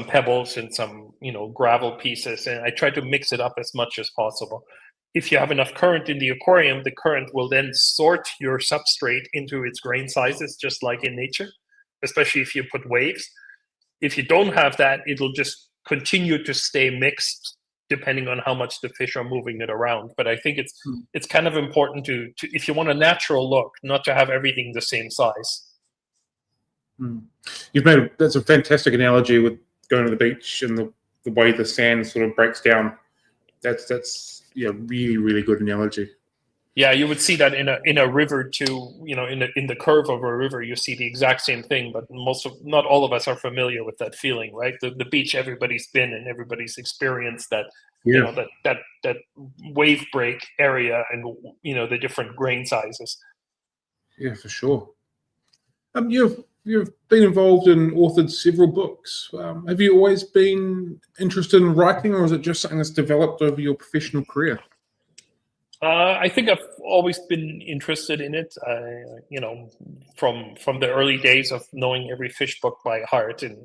pebbles and some gravel pieces, and I try to mix it up as much as possible. If you have enough current in the aquarium, the current will then sort your substrate into its grain sizes, just like in nature, especially if you put waves. If you don't have that, it'll just continue to stay mixed depending on how much the fish are moving it around. But I think it's kind of important to if you want a natural look, not to have everything the same size. That's a fantastic analogy with going to the beach and the way the sand sort of breaks down. That's really, really good analogy. Yeah, you would see that in a river too. In the curve of a river, you see the exact same thing. But not all of us are familiar with that feeling, right? The beach, everybody's been and everybody's experienced that. That wave break area and the different grain sizes. Yeah, for sure. You've been involved and authored several books. Have you always been interested in writing, or is it just something that's developed over your professional career? I think I've always been interested in it. From the early days of knowing every fish book by heart, and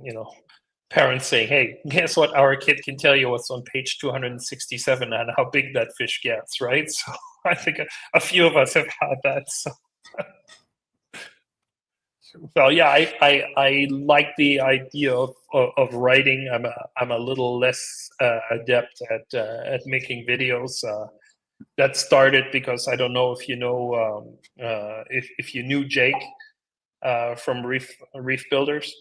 parents saying, "Hey, guess what? Our kid can tell you what's on page 267 and how big that fish gets." Right. So I think a few of us have had that. So yeah, I like the idea of writing. I'm a little less adept at making videos. That started because I don't know if you know if you knew Jake from Reef Builders.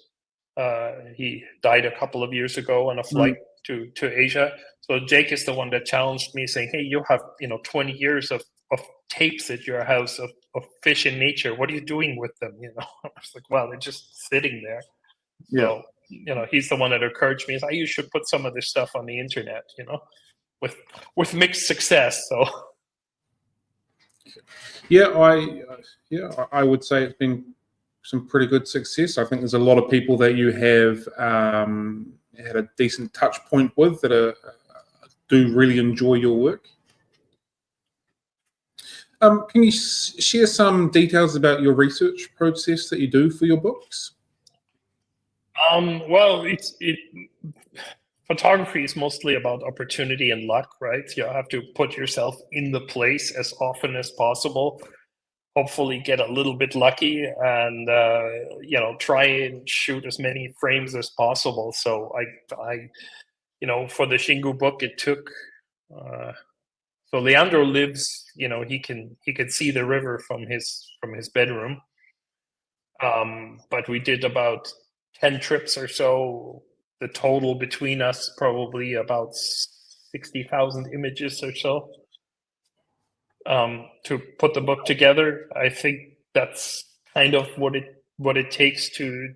He died a couple of years ago on a flight to Asia. So Jake is the one that challenged me, saying, "Hey, you have 20 years of tapes at your house of fish in nature. What are you doing with them?" I was like, "Well, they're just sitting there." Yeah. So he's the one that encouraged me. He's like, "You should put some of this stuff on the internet." With mixed success. So Yeah, I would say it's been some pretty good success. I think there's a lot of people that you have had a decent touch point with that do really enjoy your work. Can you share some details about your research process that you do for your books? Well, photography is mostly about opportunity and luck, right? You have to put yourself in the place as often as possible. Hopefully, get a little bit lucky, and try and shoot as many frames as possible. So for the Xingu book, it took. So Leandro lives. He can see the river from his bedroom. But we did about 10 trips or so. The total between us probably about 60,000 images or so to put the book together. I think that's kind of what it takes to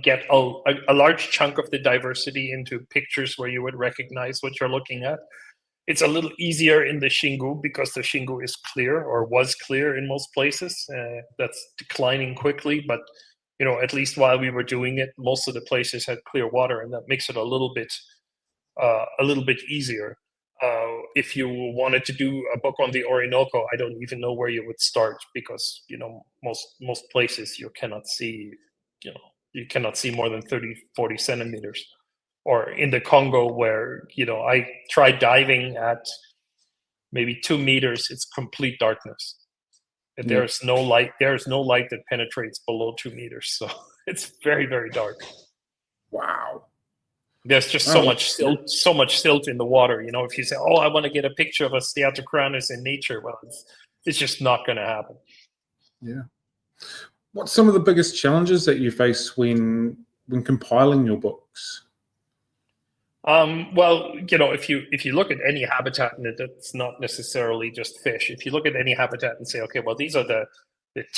get a large chunk of the diversity into pictures where you would recognize what you're looking at. It's a little easier in the Xingu because the Xingu is clear, or was clear in most places. That's declining quickly, but at least while we were doing it, most of the places had clear water, and that makes it a little bit easier. If you wanted to do a book on the Orinoco, I don't even know where you would start, because most places you cannot see more than 30-40 centimeters. Or in the Congo, where I tried diving at maybe 2 meters, it's complete darkness. There's no light. There's no light that penetrates below 2 meters, so it's very, very dark. Wow. There's just so much silt in the water. If you say, "Oh, I want to get a picture of a Steatocranus in nature," well, it's just not going to happen. Yeah. What's some of the biggest challenges that you face when compiling your books? Well, if you look at any habitat, and it's not necessarily just fish. If you look at any habitat and say, okay, well, these are the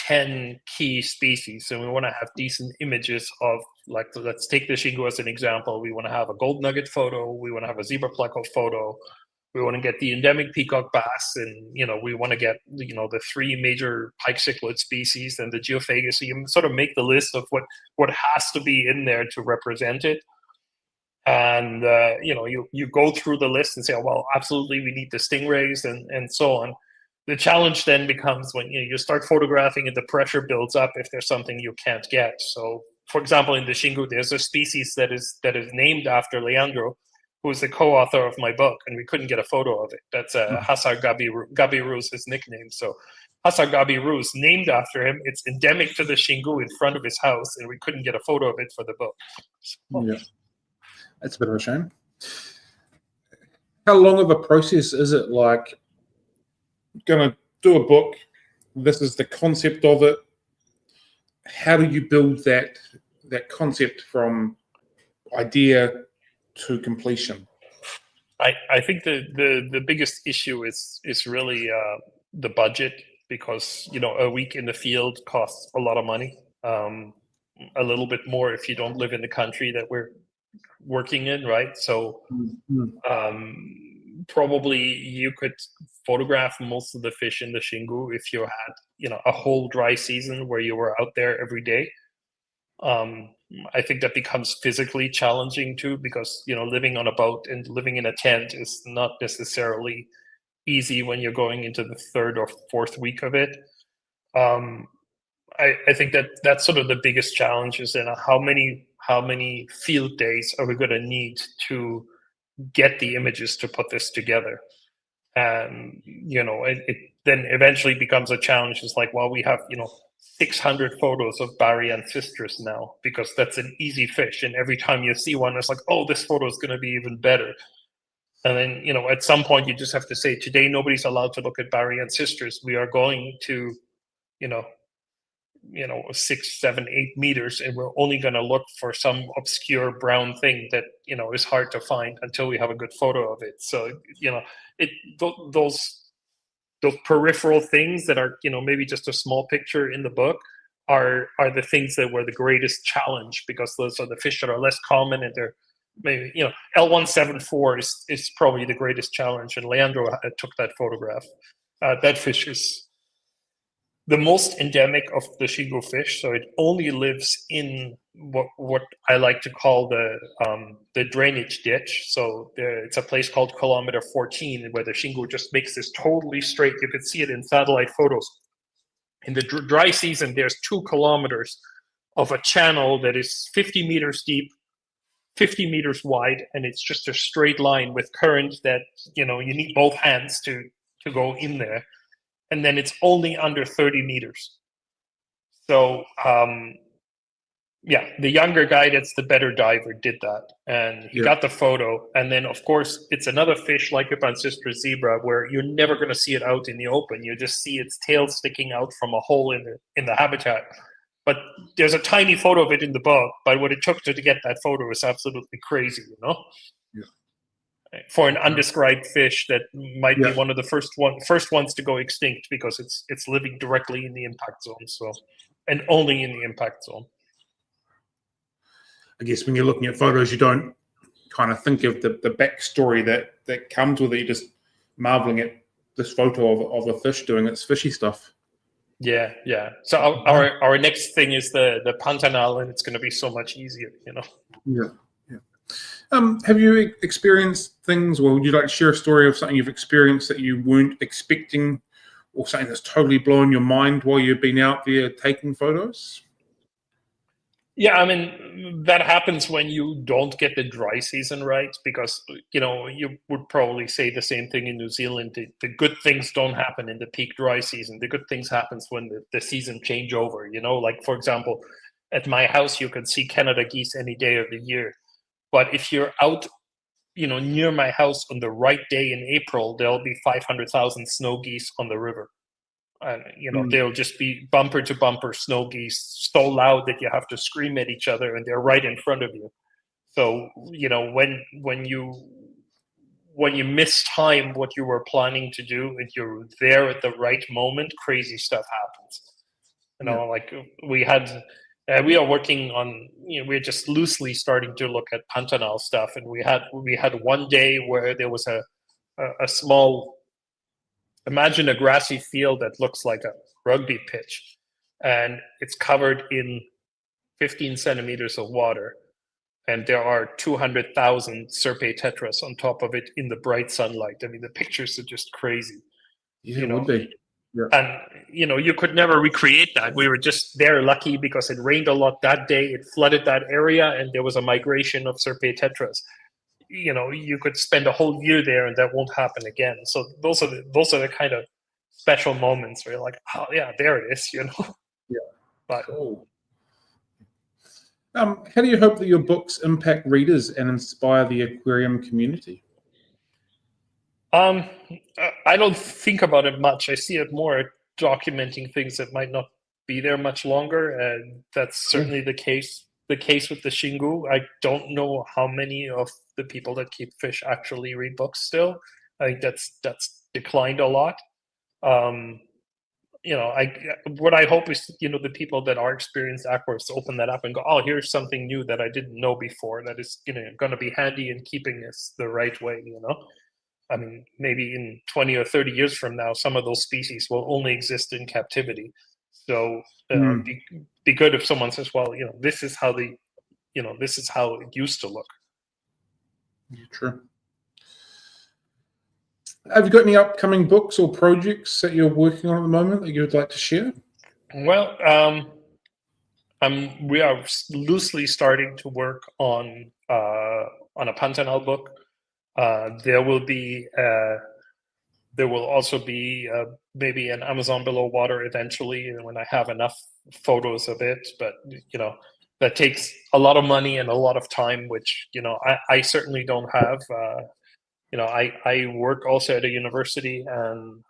10 key species, and we want to have decent images of, like, let's take the Xingu as an example. We want to have a gold nugget photo. We want to have a zebra pleco photo. We want to get the endemic peacock bass, and we want to get the 3 major pike cichlid species and the geophagus. So you sort of make the list of what has to be in there to represent it. And you go through the list and say, oh, well, absolutely, we need the stingrays and so on. The challenge then becomes when you start photographing and the pressure builds up if there's something you can't get. So, for example, in the Xingu, there's a species that is named after Leandro, who is the co-author of my book, and we couldn't get a photo of it. That's Hasar Gabi his nickname. So Hasar Gabi named after him. It's endemic to the Xingu in front of his house, and we couldn't get a photo of it for the book. So, yeah. That's a bit of a shame. How long of a process is it? Like, going to do a book, this is the concept of it. How do you build that concept from idea to completion? I think the biggest issue is really the budget, because a week in the field costs a lot of money. A little bit more if you don't live in the country that we're working in, right? So probably you could photograph most of the fish in the Xingu if you had a whole dry season where you were out there every day. I think that becomes physically challenging too, because living on a boat and living in a tent is not necessarily easy when you're going into the 3rd or 4th week of it. I think that's sort of the biggest challenge, is how many field days are we going to need to get the images to put this together. And it then eventually becomes a challenge. It's like, well, we have 600 photos of Baryancistrus now, because that's an easy fish, and every time you see one, it's like, oh, this photo is going to be even better. And then at some point you just have to say, today nobody's allowed to look at Baryancistrus. We are going to 6, 7, 8 meters, and we're only going to look for some obscure brown thing that is hard to find until we have a good photo of it. So those peripheral things that are maybe just a small picture in the book are the things that were the greatest challenge, because those are the fish that are less common, and they're maybe L174 is probably the greatest challenge, and Leandro took that photograph. That fish is the most endemic of the Shingo fish, so it only lives in what I like to call the drainage ditch. So it's a place called kilometer 14 where the Shingo just makes this totally straight. You can see it in satellite photos. In the dry season, there's 2 kilometers of a channel that is 50 meters deep, 50 meters wide, and it's just a straight line with current that you need both hands to go in there. And then it's only under 30 meters. So yeah, the younger guy that's the better diver did that, and he got the photo. And then of course it's another fish like a Ancistrus zebra where you're never going to see it out in the open. You just see its tail sticking out from a hole in the habitat. But there's a tiny photo of it in the book, but what it took to get that photo is absolutely crazy, for an undescribed fish that might be one of the first ones to go extinct because it's living directly in the impact zone, so, and only in the impact zone. I guess when you're looking at photos, you don't kind of think of the backstory that comes with it. You're just marveling at this photo of a fish doing its fishy stuff. Yeah. So our next thing is the Pantanal, and it's going to be so much easier, Yeah. Have you experienced things, or would you like to share a story of something you've experienced that you weren't expecting, or something that's totally blown your mind while you've been out there taking photos? Yeah, I mean, that happens when you don't get the dry season right, because, you would probably say the same thing in New Zealand. The good things don't happen in the peak dry season. The good things happens when the season change over, like, for example, at my house, you can see Canada geese any day of the year. But if you're out, near my house on the right day in April, there'll be 500,000 snow geese on the river. And, they'll just be bumper to bumper snow geese, so loud that you have to scream at each other, and they're right in front of you. So, when you miss time what you were planning to do, and you're there at the right moment, crazy stuff happens. Like we are working on, we're just loosely starting to look at Pantanal stuff, and we had one day where there was a small, imagine a grassy field that looks like a rugby pitch, and it's covered in 15 centimeters of water, and there are 200,000 Serpae tetras on top of it in the bright sunlight. I mean, the pictures are just crazy. Yeah, it would be. Yeah. And you could never recreate that. We were just there lucky because it rained a lot that day. It flooded that area, and there was a migration of Serpae tetras. You could spend a whole year there, and that won't happen again. So those are the kind of special moments where you're like, oh yeah, there it is. Yeah. But cool. How do you hope that your books impact readers and inspire the aquarium community? I don't think about it much. I see it more documenting things that might not be there much longer, and that's certainly the case with the Shingu. I don't know how many of the people that keep fish actually read books still. I think that's declined a lot. What I hope is, the people that are experienced aquarists open that up and go, oh, here's something new that I didn't know before that is, going to be handy in keeping this the right way, I mean, maybe in 20 or 30 years from now, some of those species will only exist in captivity. So be good if someone says, well, this is how it used to look. Yeah, true. Have you got any upcoming books or projects that you're working on at the moment that you would like to share? Well, we are loosely starting to work on a Pantanal book. There will also be maybe an Amazon below water eventually, when I have enough photos of it. But that takes a lot of money and a lot of time, which I certainly don't have. I work also at a university and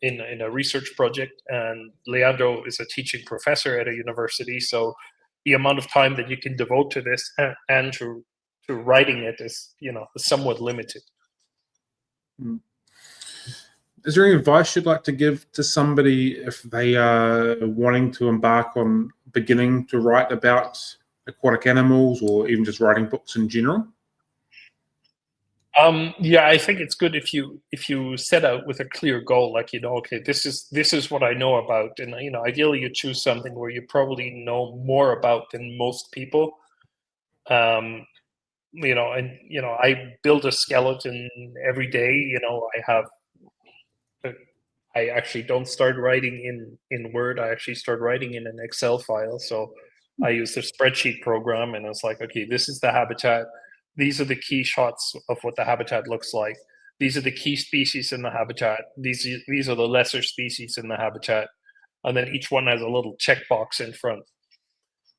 in a research project, and Leandro is a teaching professor at a university. So the amount of time that you can devote to this and to writing it is somewhat limited. Is there any advice you'd like to give to somebody if they are wanting to embark on beginning to write about aquatic animals, or even just writing books in general? Yeah, I think it's good if you set out with a clear goal, like, okay, this is what I know about, and ideally you choose something where you probably know more about than most people. And I build a skeleton every day. I actually don't start writing in Word. I actually start writing in an Excel file. So I use the spreadsheet program, and it's like, okay, this is the habitat. These are the key shots of what the habitat looks like. These are the key species in the habitat. These are the lesser species in the habitat. And then each one has a little checkbox in front.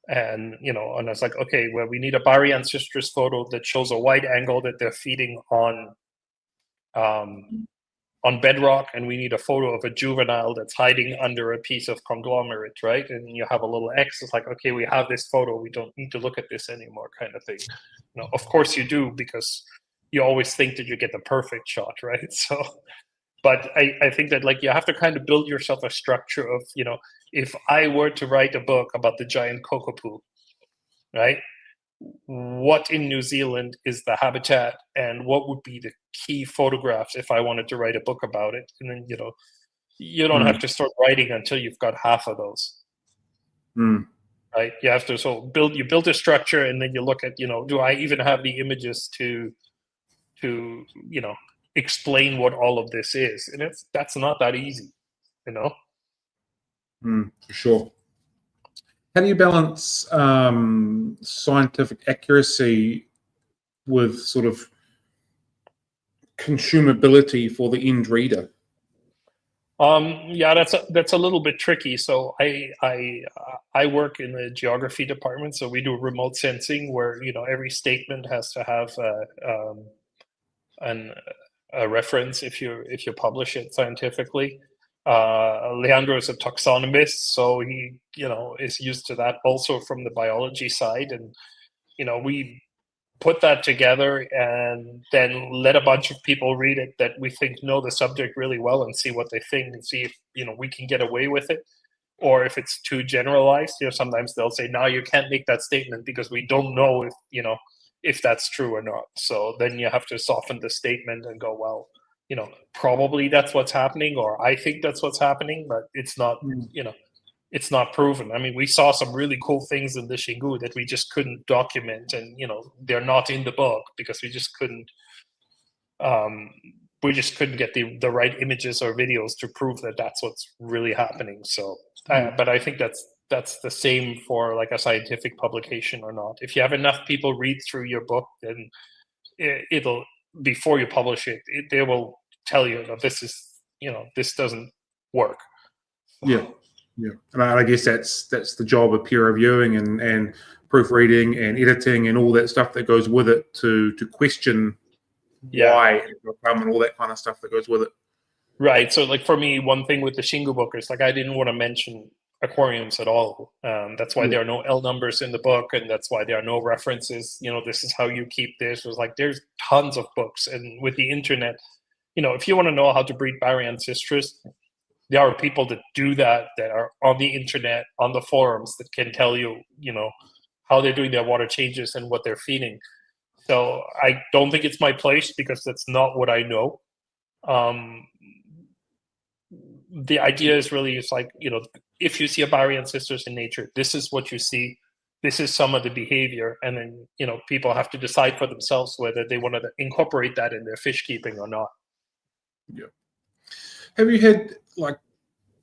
And and it's like, okay, well, we need a Baryancistrus photo that shows a wide angle that they're feeding on bedrock, and we need a photo of a juvenile that's hiding under a piece of conglomerate, right? And you have a little X. It's like, okay, we have this photo. We don't need to look at this anymore, kind of thing. Of course you do, because you always think that you get the perfect shot, right? So, but I think that, like, you have to kind of build yourself a structure of, if I were to write a book about the giant cockapoo, right? What in New Zealand is the habitat, and what would be the key photographs if I wanted to write a book about it? And then, you don't have to start writing until you've got half of those. Right? You have to build a structure, and then you look at, do I even have the images to explain what all of this is? And that's not that easy, For sure. How do you balance scientific accuracy with sort of consumability for the end reader? Yeah, that's a little bit tricky. So I work in the geography department, so we do remote sensing, where every statement has to have a reference if you publish it scientifically. Leandro is a taxonomist, so he is used to that also from the biology side, and we put that together and then let a bunch of people read it that we think know the subject really well, and see what they think, and see if we can get away with it, or if it's too generalized. Sometimes they'll say, no, you can't make that statement because we don't know if that's true or not. So then you have to soften the statement and go, well, probably that's what's happening, or I think that's what's happening, but it's not, it's not proven. I mean, we saw some really cool things in the Xingu that we just couldn't document, and they're not in the book because we just couldn't get the right images or videos to prove that that's what's really happening. So, but I think that's the same for like a scientific publication or not. If you have enough people read through your book, then it'll, before you publish it, they will tell you that this doesn't work. Yeah. And I guess that's the job of peer reviewing and proofreading and editing and all that stuff that goes with it, to question why and all that kind of stuff that goes with it. Right. So, like, for me, one thing with the Xingu book is, like, I didn't want to mention aquariums at all. That's why there are no L numbers in the book, and that's why there are no references. This is how you keep this. It was like, there's tons of books, and with the internet, if you want to know how to breed Baryancistrus, there are people that do that are on the internet, on the forums, that can tell you, how they're doing their water changes and what they're feeding. So I don't think it's my place, because that's not what I know. The idea is really, it's like, if you see a Baryancistrus in nature, this is what you see. This is some of the behavior. And then, people have to decide for themselves whether they want to incorporate that in their fish keeping or not. Yeah. Have you had, like,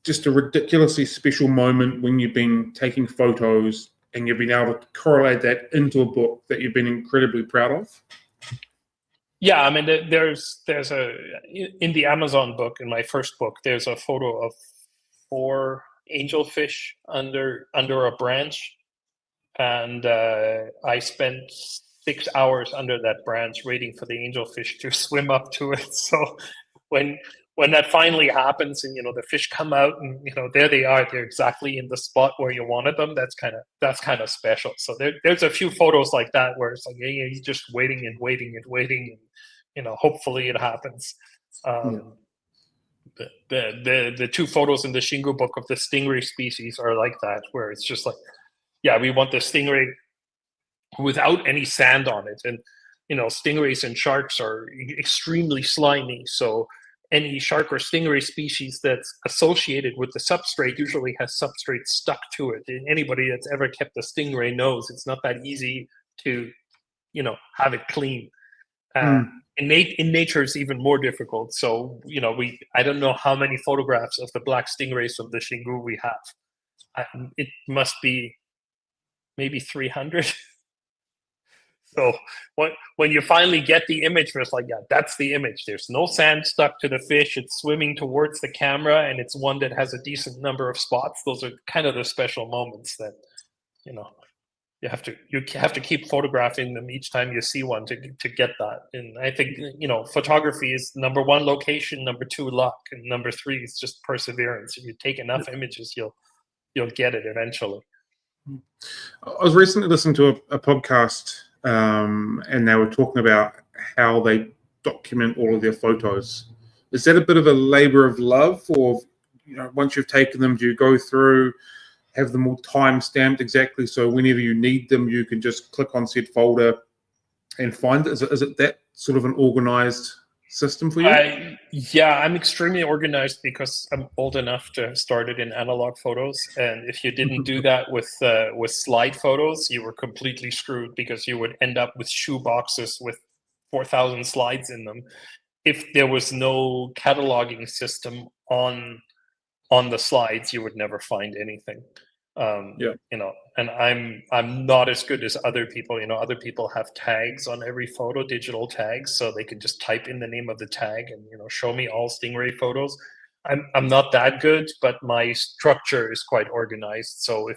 just a ridiculously special moment when you've been taking photos and you've been able to correlate that into a book that you've been incredibly proud of? Yeah, I mean, there's in the Amazon book, in my first book, there's a photo of 4 angelfish under a branch, and I spent 6 hours under that branch waiting for the angelfish to swim up to it. So when that finally happens, and the fish come out, and there they are, they're exactly in the spot where you wanted them, that's kind of special. So there's a few photos like that where it's like, yeah, you're just waiting and waiting and waiting, and hopefully it happens. The 2 photos in the Xingu book of the stingray species are like that, where it's just like, yeah, we want the stingray without any sand on it. And stingrays and sharks are extremely slimy. So any shark or stingray species that's associated with the substrate usually has substrate stuck to it. And anybody that's ever kept a stingray knows it's not that easy to, have it clean. In nature, it's even more difficult. So, I don't know how many photographs of the black stingrays of the Xingu we have. It must be maybe 300. So when you finally get the image, it's like, yeah, that's the image. There's no sand stuck to the fish. It's swimming towards the camera, and it's one that has a decent number of spots. Those are kind of the special moments that, you have to keep photographing them each time you see one to get that. And I think, photography is number one, location, number two, luck, and number three is just perseverance. If you take enough images, you'll get it eventually. I was recently listening to a podcast, and they were talking about how they document all of their photos. Is that a bit of a labor of love, or once you've taken them, do you go through, have them all time stamped exactly, so whenever you need them, you can just click on said folder and find it? Is it that sort of an organized system for you? Yeah, I'm extremely organized because I'm old enough to have started in analog photos. And if you didn't do that with slide photos, you were completely screwed, because you would end up with shoe boxes with 4,000 slides in them. If there was no cataloging system on the slides, you would never find anything. And I'm not as good as other people. Other people have tags on every photo, digital tags, so they can just type in the name of the tag and show me all stingray photos. I'm not that good, but my structure is quite organized. So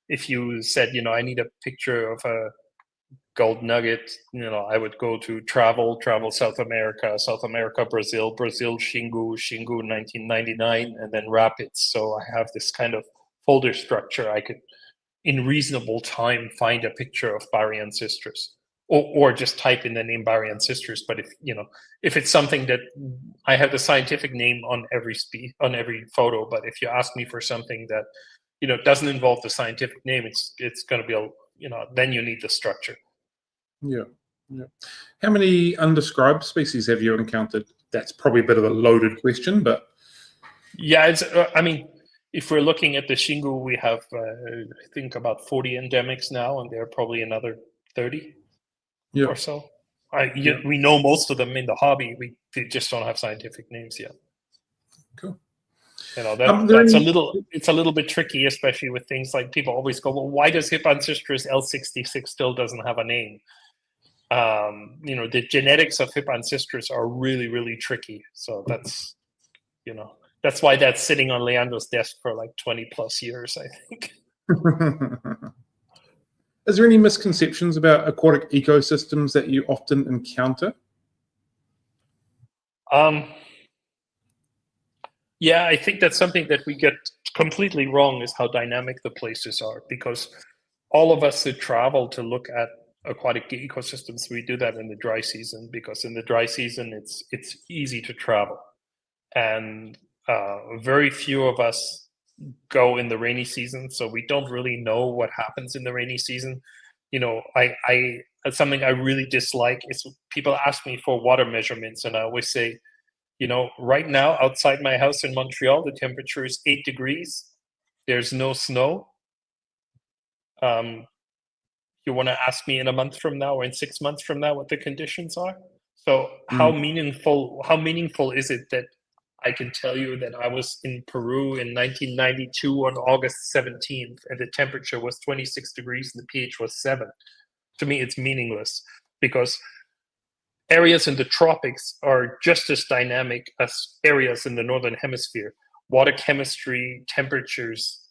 if you said, I need a picture of a gold nugget, I would go to travel South America, Brazil, Xingu 1999, and then rapids. So I have this kind of folder structure. I could, in reasonable time, find a picture of Baryancistrus, or just type in the name Baryancistrus. But if it's something that I have the scientific name on every photo, but if you ask me for something that doesn't involve the scientific name, it's going to be then you need the structure. Yeah. How many undescribed species have you encountered? That's probably a bit of a loaded question, but yeah, it's. If we're looking at the Xingu, we have I think about 40 endemics now, and there are probably another 30 or so. We know most of them in the hobby. We just don't have scientific names yet. Cool. It's a little bit tricky, especially with things like, people always go, well, why does Ancistrus L66 still doesn't have a name? The genetics of Ancistrus are really, really tricky. So that's why that's sitting on Leandro's desk for like 20 plus years, I think. Is there any misconceptions about aquatic ecosystems that you often encounter? Yeah, I think that's something that we get completely wrong, is how dynamic the places are, because all of us that travel to look at aquatic ecosystems, we do that in the dry season, because in the dry season it's easy to travel, and very few of us go in the rainy season, so we don't really know what happens in the rainy season. Something I really dislike is people ask me for water measurements, and I always say, right now outside my house in Montreal, the temperature is 8 degrees. There's no snow. You want to ask me in a month from now or in 6 months from now what the conditions are? So how meaningful is it that I can tell you that I was in Peru in 1992 on August 17th, and the temperature was 26 degrees and the pH was 7? To me, it's meaningless, because areas in the tropics are just as dynamic as areas in the northern hemisphere. Water chemistry, temperatures,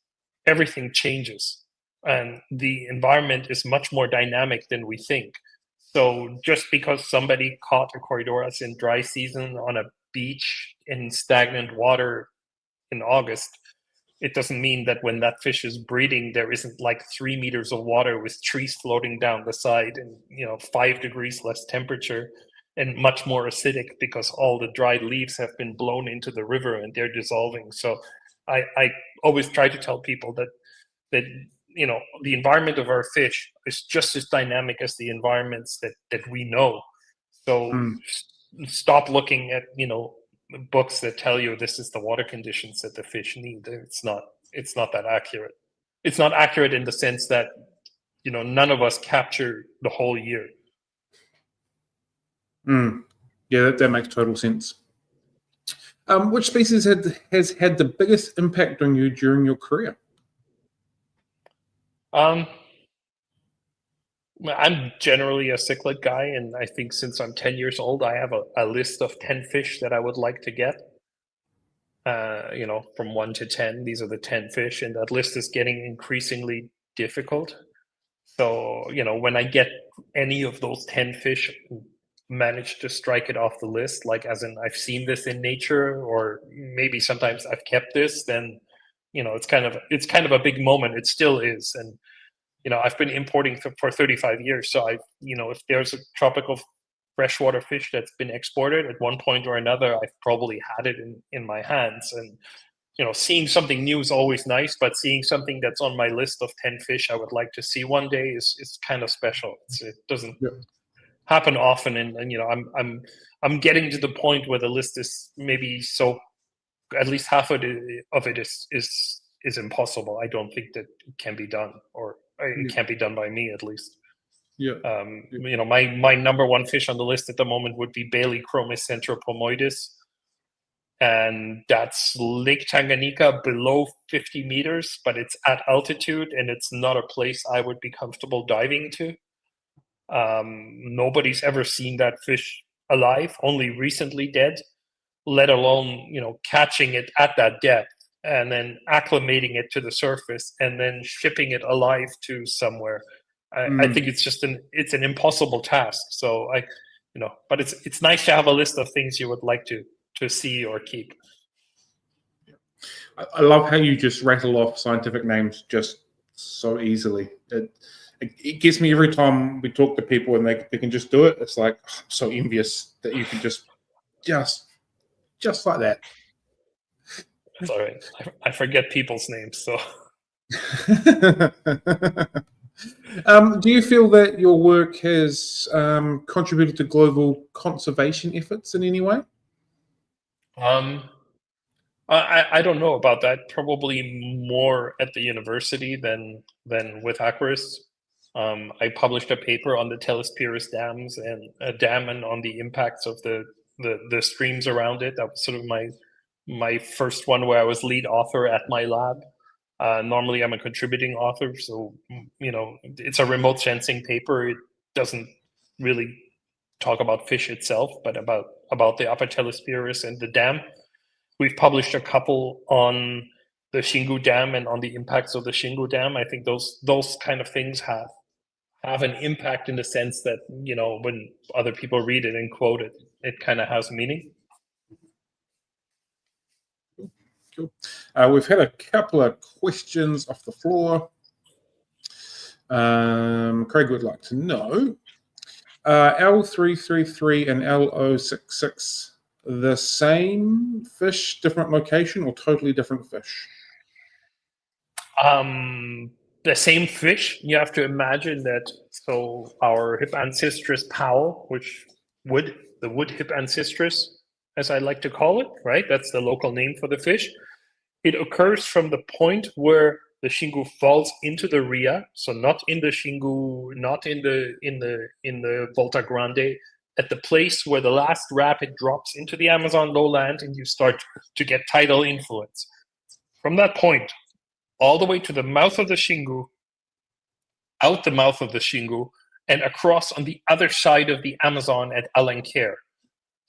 everything changes, and the environment is much more dynamic than we think. So just because somebody caught a Corydorus in dry season on a beach in stagnant water in August, it doesn't mean that when that fish is breeding, there isn't like 3 meters of water with trees floating down the side, and 5 degrees less temperature and much more acidic, because all the dried leaves have been blown into the river and they're dissolving. So I always try to tell people that the environment of our fish is just as dynamic as the environments that we know. So stop looking at books that tell you this is the water conditions that the fish need. It's not that accurate. It's not accurate in the sense that none of us capture the whole year. Yeah, that makes total sense. Which species has had the biggest impact on you during your career? I'm generally a cichlid guy, and I think since I'm 10 years old, I have a list of 10 fish that I would like to get. From 1 to 10, these are the 10 fish, and that list is getting increasingly difficult. So, when I get any of those 10 fish, manage to strike it off the list, like as in I've seen this in nature, or maybe sometimes I've kept this, then, it's kind of a big moment. It still is. And, I've been importing for 35 years. So if there's a tropical freshwater fish that's been exported at one point or another, I've probably had it in my hands. And seeing something new is always nice, but seeing something that's on my list of 10 fish I would like to see one day is kind of special. It doesn't happen often, and I'm getting to the point where the list is maybe so at least half of it is impossible. I don't think that it can be done, or it can't be done by me at least. My number one fish on the list at the moment would be Baileychromis centropomoides, and that's Lake Tanganyika below 50 meters, but it's at altitude, and it's not a place I would be comfortable diving to. Nobody's ever seen that fish alive, only recently dead, let alone catching it at that depth and then acclimating it to the surface and then shipping it alive to somewhere. I think it's an impossible task. So but it's nice to have a list of things you would like to see or keep. I love how you just rattle off scientific names just so easily. It gets me every time we talk to people and they can just do it. It's like, oh, I'm so envious that you can just like that. Sorry, I forget people's names. So, do you feel that your work has contributed to global conservation efforts in any way? I don't know about that. Probably more at the university than with Aquarius. I published a paper on the Telespirus dams and a dam and on the impacts of the streams around it. That was sort of my first one where I was lead author at my lab. Normally I'm a contributing author, so it's a remote sensing paper. It doesn't really talk about fish itself, but about the upper Telespirus and the dam. We've published a couple on the Xingu Dam and on the impacts of the Xingu Dam. I think those kind of things have an impact in the sense that when other people read it and quote it, it kind of has meaning. Cool. We've had a couple of questions off the floor. Craig would like to know, L333 and L066 the same fish, different location, or totally different fish? The same fish. You have to imagine that. So our hip Ancistrus powell, the wood hip Ancistrus, as I like to call it, right? That's the local name for the fish. It occurs from the point where the Xingu falls into the Ria, so not in the Xingu, not in the Volta Grande, at the place where the last rapid drops into the Amazon lowland, and you start to get tidal influence. From that point, all the way to the mouth of the Xingu, out the mouth of the Xingu, and across on the other side of the Amazon at Alenquer.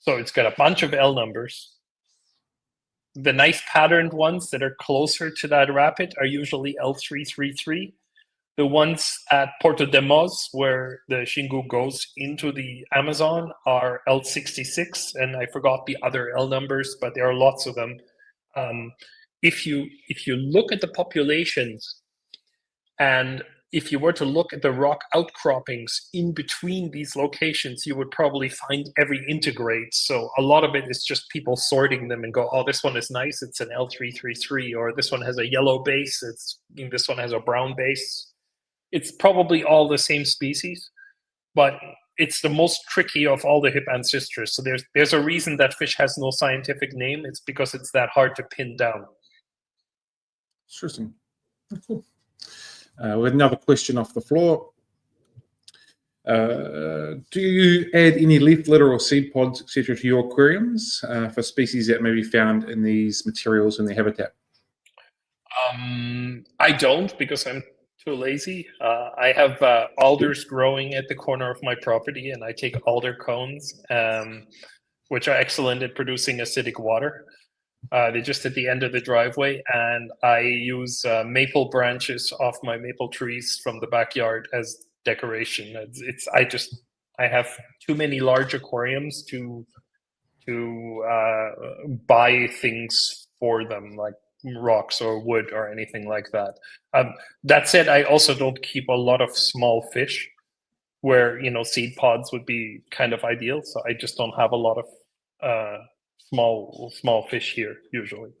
So it's got a bunch of L numbers. The nice patterned ones that are closer to that rapid are usually L333. The ones at Porto de Mos, where the Xingu goes into the Amazon, are L66, and I forgot the other L numbers, but there are lots of them. If you look at the populations, and if you were to look at the rock outcroppings in between these locations, you would probably find every integrate. So a lot of it is just people sorting them and go, oh, this one is nice, it's an L333, or this one has a yellow base, this one has a brown base. It's probably all the same species, but it's the most tricky of all the hip Ancistrus. So there's a reason that fish has no scientific name. It's because it's that hard to pin down. Interesting. Cool. We have another question off the floor. Do you add any leaf litter or seed pods, etc., to your aquariums for species that may be found in these materials in their habitat? I don't, because I'm too lazy. I have alders growing at the corner of my property, and I take alder cones, which are excellent at producing acidic water. They're just at the end of the driveway, and I use maple branches off my maple trees from the backyard as decoration. I have too many large aquariums to buy things for them, like rocks or wood or anything like that. That said, I also don't keep a lot of small fish, where seed pods would be kind of ideal. So I just don't have a lot of small fish here usually.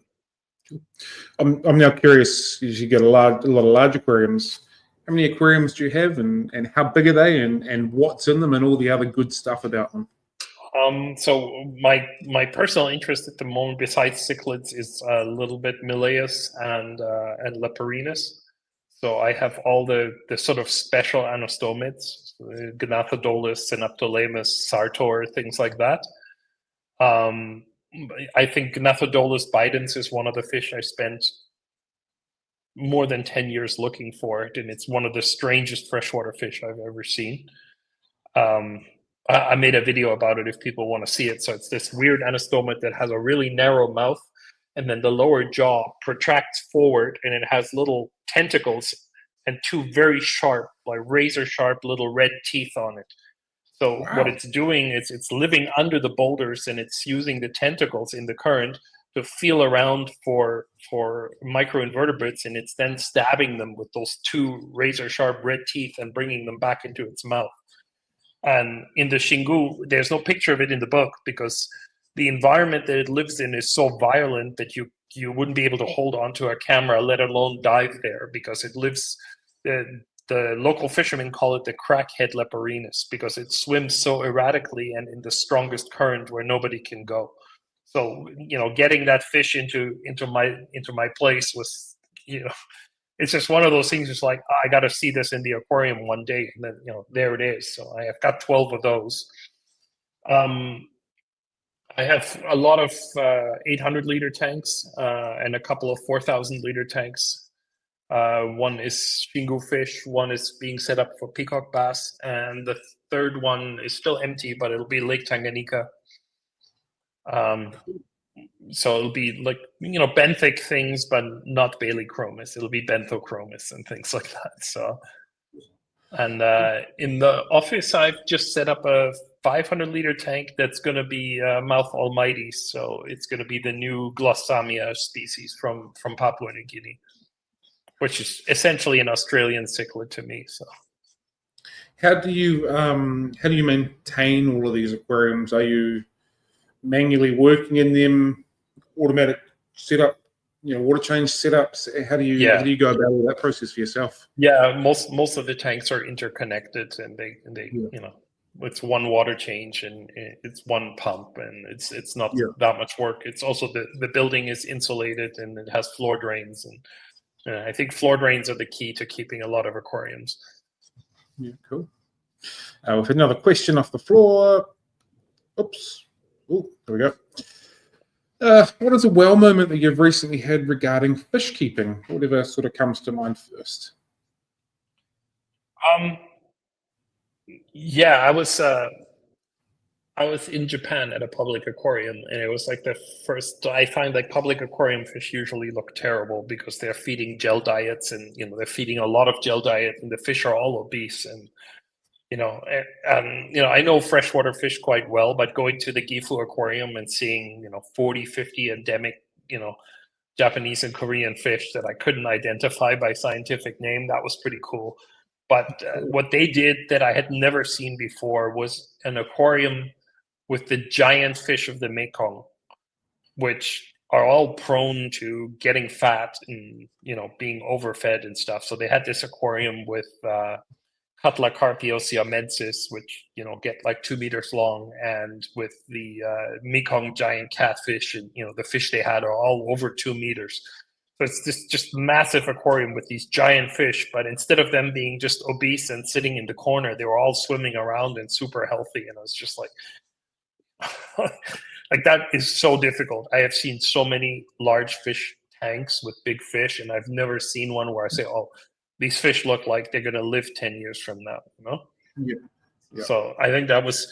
I'm now curious, as you get a lot of large aquariums, how many aquariums do you have, and how big are they, and what's in them, and all the other good stuff about them? So my personal interest at the moment, besides cichlids, is a little bit Mileus and Leperinus. So I have all the sort of special anastomids, Gnathodolus, Synaptolaemus, Sartor, things like that. I think Gnathodolus bidens is one of the fish I spent more than 10 years looking for it, and it's one of the strangest freshwater fish I've ever seen. I made a video about it if people want to see it. So it's this weird anastomid that has a really narrow mouth, and then the lower jaw protracts forward, and it has little tentacles and two very sharp, like razor sharp little red teeth on it. So Wow. what it's doing is it's living under the boulders, and it's using the tentacles in the current to feel around for microinvertebrates, and it's then stabbing them with those two razor sharp red teeth and bringing them back into its mouth. And in the Xingu, there's no picture of it in the book because the environment that it lives in is so violent that you wouldn't be able to hold onto a camera, let alone dive there, because it lives. The local fishermen call it the crackhead Leperinus because it swims so erratically and in the strongest current where nobody can go. So getting that fish into my place was it's just one of those things. It's like, I got to see this in the aquarium one day, and then there it is. So I have got 12 of those. I have a lot of 800-liter tanks and a couple of 4,000-liter tanks. One is Xingu fish, one is being set up for peacock bass, and the third one is still empty, but it'll be Lake Tanganyika. So it'll be like benthic things, but not Baileychromis. It'll be benthochromous and things like that. So, and in the office, I've just set up a 500-liter tank that's going to be Mouth Almighty. So it's going to be the new Glossamia species from Papua New Guinea, which is essentially an Australian cichlid to me. So, how do you maintain all of these aquariums? Are you manually working in them, automatic setup, water change setups? How do you go about all that process for yourself? Yeah, most of the tanks are interconnected, and they it's one water change and it's one pump, and it's not that much work. It's also the building is insulated and it has floor drains, and I think floor drains are the key to keeping a lot of aquariums. Yeah, cool. We've had another question off the floor. Oops. Oh, there we go. What is a well moment that you've recently had regarding fish keeping? Whatever sort of comes to mind first. Yeah, I was in Japan at a public aquarium, and it was like the first. I find like public aquarium fish usually look terrible because they're feeding gel diets, and they're feeding a lot of gel diet, and the fish are all obese. And I know freshwater fish quite well, but going to the Gifu aquarium and seeing 40, 50 endemic Japanese and Korean fish that I couldn't identify by scientific name, that was pretty cool. But what they did that I had never seen before was an aquarium with the giant fish of the Mekong, which are all prone to getting fat and being overfed and stuff. So they had this aquarium with Cutla siamensis, which get like 2 meters long, and with the Mekong giant catfish, and the fish they had are all over 2 meters. So it's this just massive aquarium with these giant fish, but instead of them being just obese and sitting in the corner, they were all swimming around and super healthy. And I was just like, like that is so difficult. I have seen so many large fish tanks with big fish, and I've never seen one where I say, "Oh, these fish look like they're going to live 10 years from now." Yeah. So I think that was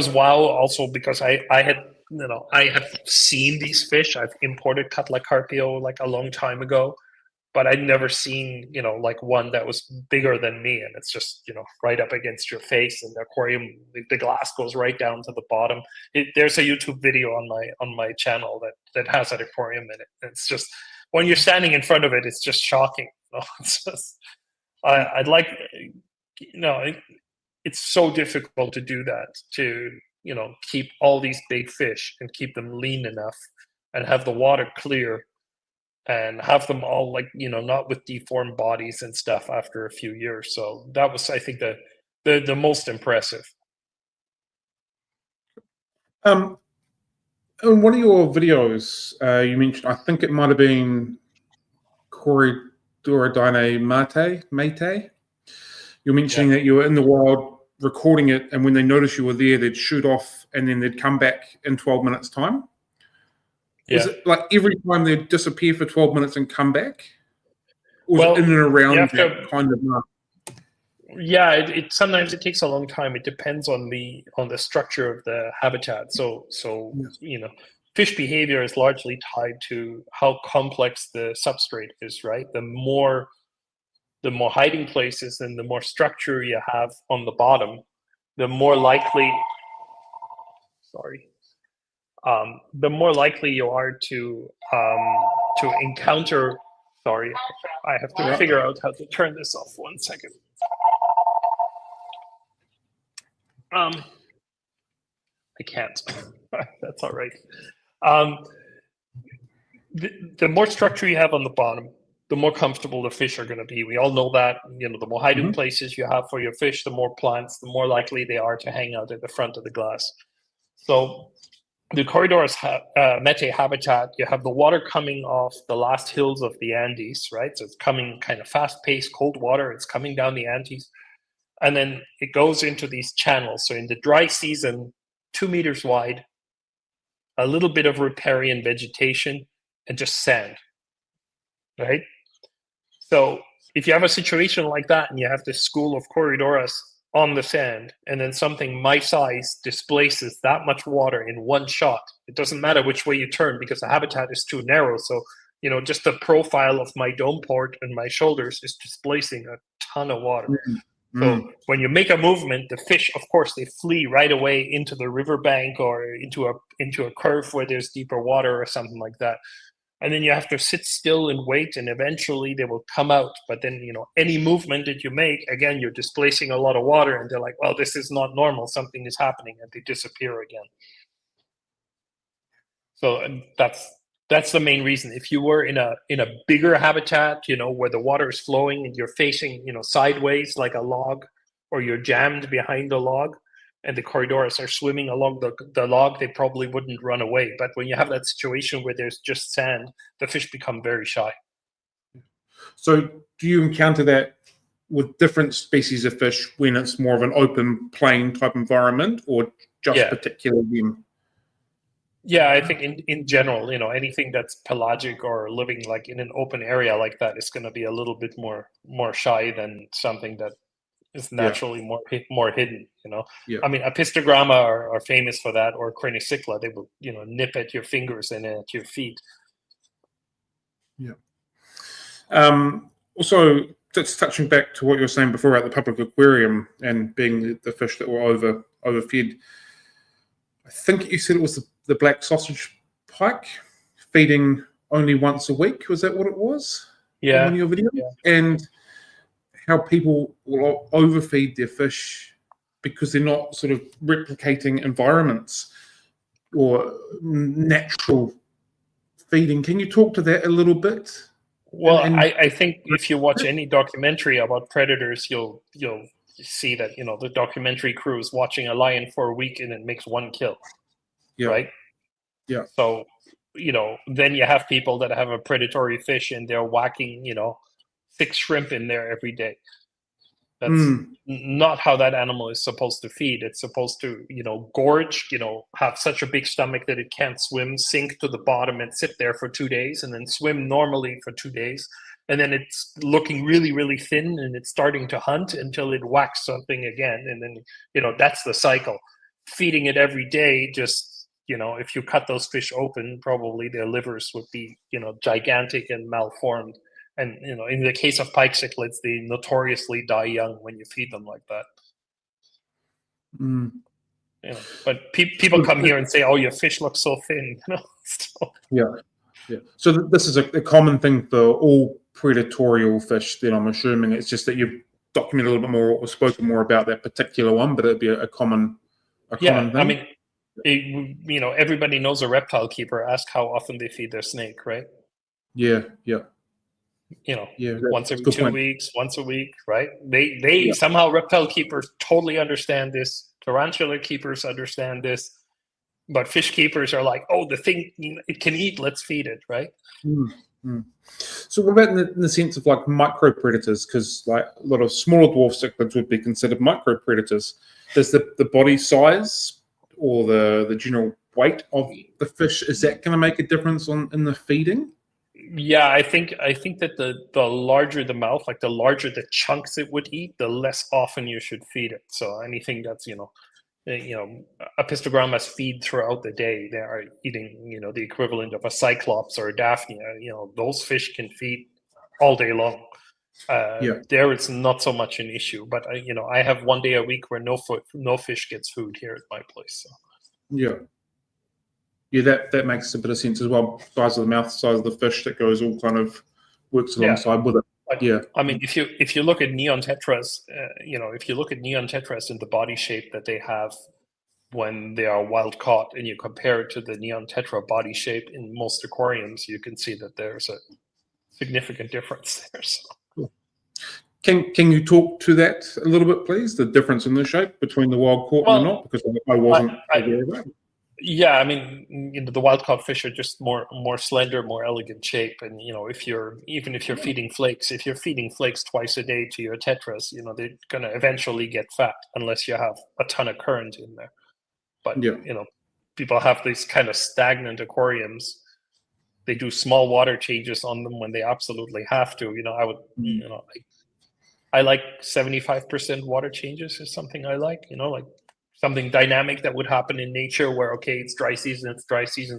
wow. Also because I have seen these fish. I've imported Cutla like a long time ago, but I'd never seen like one that was bigger than me, and it's just right up against your face, and the aquarium, the glass goes right down to the bottom. There's a YouTube video on my channel that has that aquarium in it. It's just, when you're standing in front of it, it's just shocking. It's just, I'd like, it's so difficult to do that, to keep all these big fish and keep them lean enough and have the water clear and have them all like not with deformed bodies and stuff after a few years. So that was, I think, the most impressive. In one of your videos, you mentioned, I think it might have been Corridorine mate. You're mentioning that you were in the wild recording it, and when they noticed you were there, they'd shoot off and then they'd come back in 12 minutes time. Yeah. Was it like every time they'd disappear for 12 minutes and come back? Or was it in and around that kind of mark? Yeah, it sometimes it takes a long time. It depends on the structure of the habitat. So fish behavior is largely tied to how complex the substrate is, right? The more hiding places and the more structure you have on the bottom, the more likely you are to encounter. Sorry, I have to figure out how to turn this off. 1 second. I can't. That's all right. The more structure you have on the bottom, the more comfortable the fish are going to be. We all know that. The more hiding places you have for your fish, the more plants, the more likely they are to hang out at the front of the glass. So the Corridorus mete habitat, you have the water coming off the last hills of the Andes, right? So it's coming kind of fast-paced, cold water. It's coming down the Andes. And then it goes into these channels. So in the dry season, 2 meters wide, a little bit of riparian vegetation, and just sand, right? So if you have a situation like that and you have this school of Corridorus on the sand, and then something my size displaces that much water in one shot, it doesn't matter which way you turn because the habitat is too narrow. So, just the profile of my dome port and my shoulders is displacing a ton of water. So when you make a movement, the fish, of course, they flee right away into the riverbank or into a curve where there's deeper water or something like that. And then you have to sit still and wait, and eventually they will come out. But then, any movement that you make, again, you're displacing a lot of water, and they're like, well, this is not normal. Something is happening, and they disappear again. So that's the main reason. If you were in a bigger habitat, where the water is flowing and you're facing, sideways like a log, or you're jammed behind a log, and the Corridorus are swimming along the log, they probably wouldn't run away. But when you have that situation where there's just sand, the fish become very shy. So do you encounter that with different species of fish when it's more of an open, plain type environment, or just particular them? Yeah, I think in general, anything that's pelagic or living like in an open area like that is going to be a little bit more shy than something that is naturally more hidden. I mean, apistogramma are famous for that, or cranicycla. They will nip at your fingers and at your feet. Also, just touching back to what you were saying before about the public aquarium and being the fish that were overfed, I think you said it was the black sausage pike feeding only once a week. Was that what it was? Yeah. In your video? Yeah. And how people will overfeed their fish because they're not sort of replicating environments or natural feeding. Can you talk to that a little bit? Well, I think if you watch any documentary about predators, you'll see that the documentary crew is watching a lion for a week and it makes one kill, right? Yeah. So then you have people that have a predatory fish and they're whacking 6 shrimp in there every day. That's not how that animal is supposed to feed. It's supposed to, gorge, have such a big stomach that it can't swim, sink to the bottom and sit there for 2 days, and then swim normally for 2 days. And then it's looking really, really thin, and it's starting to hunt until it whacks something again. And then, that's the cycle. Feeding it every day, just, if you cut those fish open, probably their livers would be, gigantic and malformed. And in the case of pike cichlids, they notoriously die young when you feed them like that. But people come here and say, "Oh, your fish looks so thin." Yeah. So this is a common thing for all predatorial fish. Then I'm assuming it's just that you've documented a little bit more or spoken more about that particular one, but it'd be a common thing. I mean, everybody knows a reptile keeper. Ask how often they feed their snake, right? Yeah. Once every 2 weeks, once a week, right? They somehow, reptile keepers totally understand this. Tarantula keepers understand this, but fish keepers are like, "Oh, the thing, it can eat, let's feed it," right? So what about in the sense of like micro predators? Because like a lot of smaller dwarf cichlids would be considered micro predators. Does the body size or the general weight of the fish, is that going to make a difference in the feeding? Yeah, I think that the larger the mouth, like the larger the chunks it would eat, the less often you should feed it. So anything that's apistogrammas feed throughout the day. They are eating the equivalent of a cyclops or a daphnia. Those fish can feed all day long. There it's not so much an issue. But I have 1 day a week where no fish gets food here at my place. So. Yeah, that makes a bit of sense as well. Size of the mouth, size of the fish, that goes all kind of works alongside with it. But, I mean, if you look at neon tetras, if you look at neon tetras and the body shape that they have when they are wild caught, and you compare it to the neon tetra body shape in most aquariums, you can see that there's a significant difference there. So. Cool. Can you talk to that a little bit, please? The difference in the shape between the wild caught and the not, because I wasn't aware of that. Yeah, I mean, the wild caught fish are just more slender, more elegant shape, and if you're feeding flakes twice a day to your tetras, they're gonna eventually get fat unless you have a ton of current in there. But people have these kind of stagnant aquariums. They do small water changes on them when they absolutely have to. I would, I like 75% water changes is something I like. Like something dynamic that would happen in nature where, okay, it's dry season,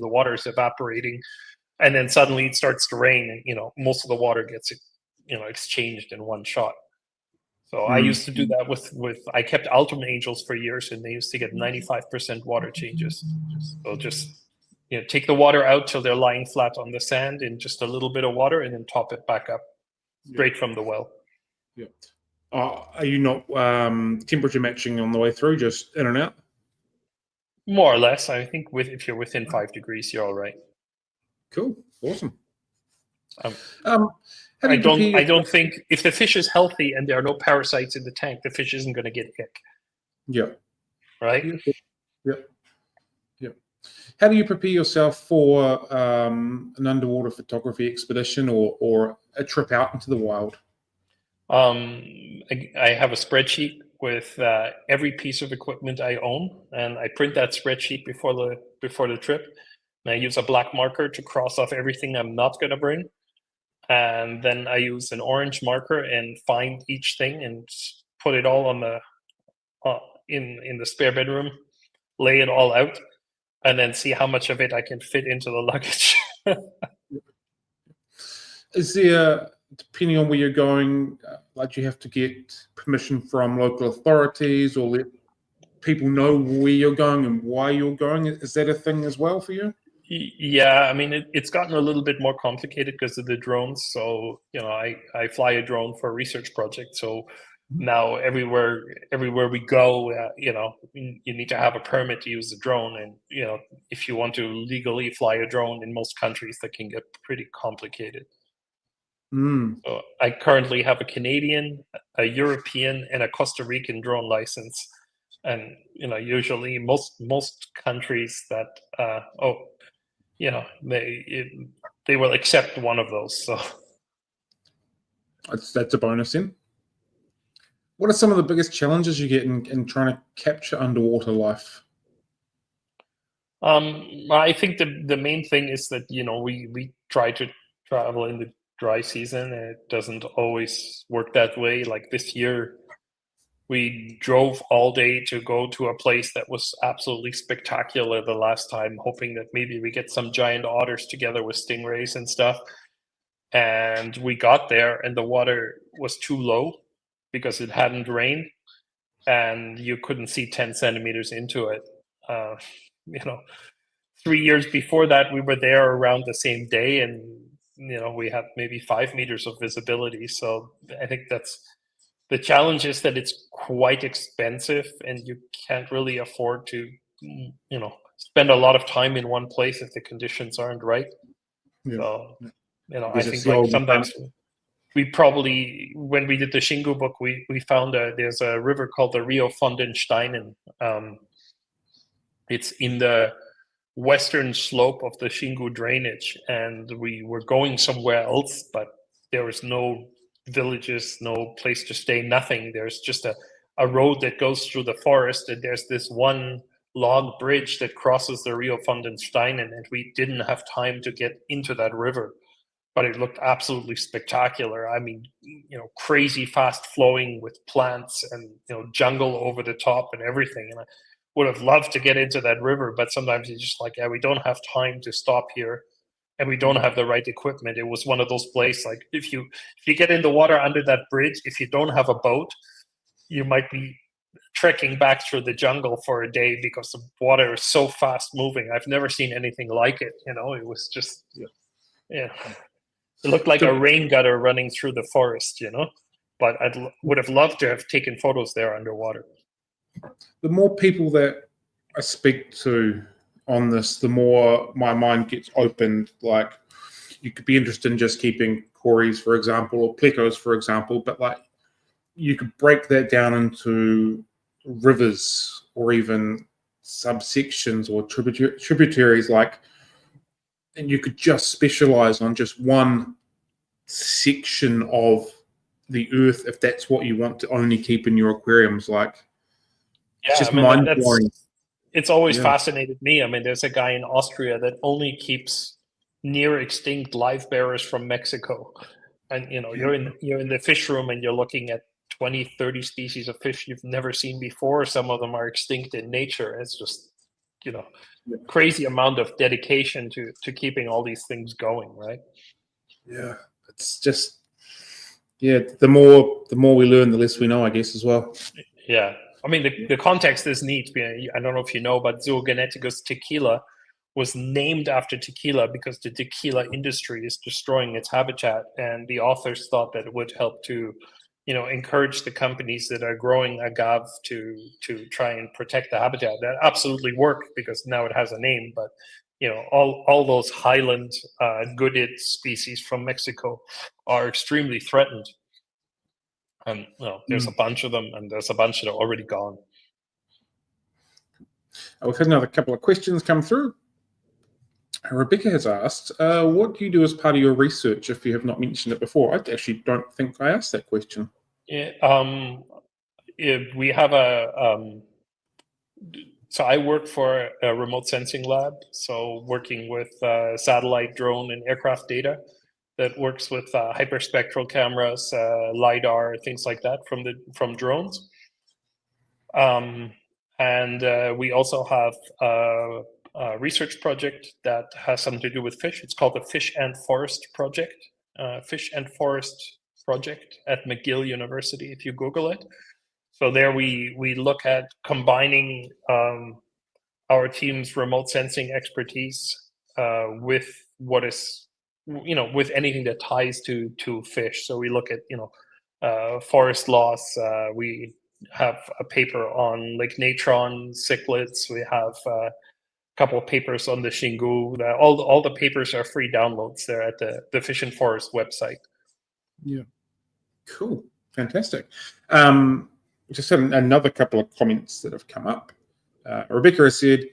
the water is evaporating, and then suddenly it starts to rain, and most of the water gets exchanged in one shot. So I used to do that with I kept Altum angels for years, and they used to get 95% water changes. Just take the water out till they're lying flat on the sand in just a little bit of water, and then top it back up straight from the well. Yeah. Are you not temperature matching on the way through, just in and out? More or less. I think if you're within 5 degrees, you're all right. Cool. Awesome. I don't think if the fish is healthy and there are no parasites in the tank, the fish isn't going to get ick. Yeah. Right? Yeah. How do you prepare yourself for an underwater photography expedition or a trip out into the wild? I have a spreadsheet with every piece of equipment I own, and I print that spreadsheet before the trip. And I use a black marker to cross off everything I'm not going to bring, and then I use an orange marker and find each thing and put it all on the in the spare bedroom, lay it all out, and then see how much of it I can fit into the luggage. Is there, depending on where you're going, like you have to get permission from local authorities or let people know where you're going and why you're going? Is that a thing as well for you? Yeah, I mean, it's gotten a little bit more complicated because of the drones. So, I fly a drone for a research project. So now everywhere we go, you need to have a permit to use the drone. And, if you want to legally fly a drone in most countries, that can get pretty complicated. Mm. So I currently have a Canadian, a European, and a Costa Rican drone license. And, usually most countries that, they will accept one of those. So That's a bonus then. What are some of the biggest challenges you get in trying to capture underwater life? I think the main thing is that we try to travel in the dry season, and it doesn't always work that way. Like this year, we drove all day to go to a place that was absolutely spectacular the last time, hoping that maybe we get some giant otters together with stingrays and stuff. And we got there, and the water was too low because it hadn't rained, and you couldn't see 10 centimeters into it. Uh, you know, 3 years before that, we were there around the same day, and we had maybe 5 meters of visibility. So I think that's the challenge, is that it's quite expensive, and you can't really afford to, spend a lot of time in one place if the conditions aren't right. Yeah. So, I I guess it's think the like old sometimes we probably, when we did the Shingu book, we found there's a river called the Rio von den Steinen. It's in the western slope of the Shingu drainage, and we were going somewhere else, but there was no villages, no place to stay, nothing. There's just a road that goes through the forest, and there's this one log bridge that crosses the Rio von den Steinen, and we didn't have time to get into that river, but it looked absolutely spectacular. I mean, crazy fast flowing with plants and, jungle over the top and everything. And I would have loved to get into that river, but sometimes it's just like, yeah, we don't have time to stop here, and we don't have the right equipment. It was one of those places, like if you get in the water under that bridge, if you don't have a boat, you might be trekking back through the jungle for a day because the water is so fast moving. I've never seen anything like it. It was just, yeah. It looked like a rain gutter running through the forest, but would have loved to have taken photos there underwater. The more people that I speak to on this, the more my mind gets opened. Like, you could be interested in just keeping cories, for example, or plecos, for example, but like you could break that down into rivers or even subsections or tributaries, and you could just specialize on just one section of the earth if that's what you want to only keep in your aquariums. It's just mind-blowing. It's always fascinated me. I mean, there's a guy in Austria that only keeps near extinct live bearers from Mexico, and you're in the fish room, and you're looking at 20-30 species of fish you've never seen before. Some of them are extinct in nature. It's just crazy amount of dedication to keeping all these things going, right? Yeah, it's just the more we learn, the less we know, I guess, as well. Yeah, I mean, the context is neat. I don't know if you know, but Zoogeneticus tequila was named after tequila because the tequila industry is destroying its habitat, and the authors thought that it would help to encourage the companies that are growing agave to try and protect the habitat. That absolutely worked because now it has a name, but all those highland goodid species from Mexico are extremely threatened. And there's a bunch of them, and there's a bunch that are already gone. We've had another couple of questions come through. Rebecca has asked, what do you do as part of your research if you have not mentioned it before? I actually don't think I asked that question. Yeah, we have so I work for a remote sensing lab, so working with satellite, drone, and aircraft data that works with hyperspectral cameras, LiDAR, things like that from drones. And we also have a research project that has something to do with fish. It's called the Fish and Forest Project. Fish and Forest Project at McGill University, if you Google it. So there we look at combining our team's remote sensing expertise with what is, with anything that ties to fish. So we look at, forest loss. We have a paper on lake natron cichlids. We have a couple of papers on the Xingu. All the papers are free downloads there at the Fish and Forest website. Yeah, cool, fantastic. Just had another couple of comments that have come up. Rebecca has said,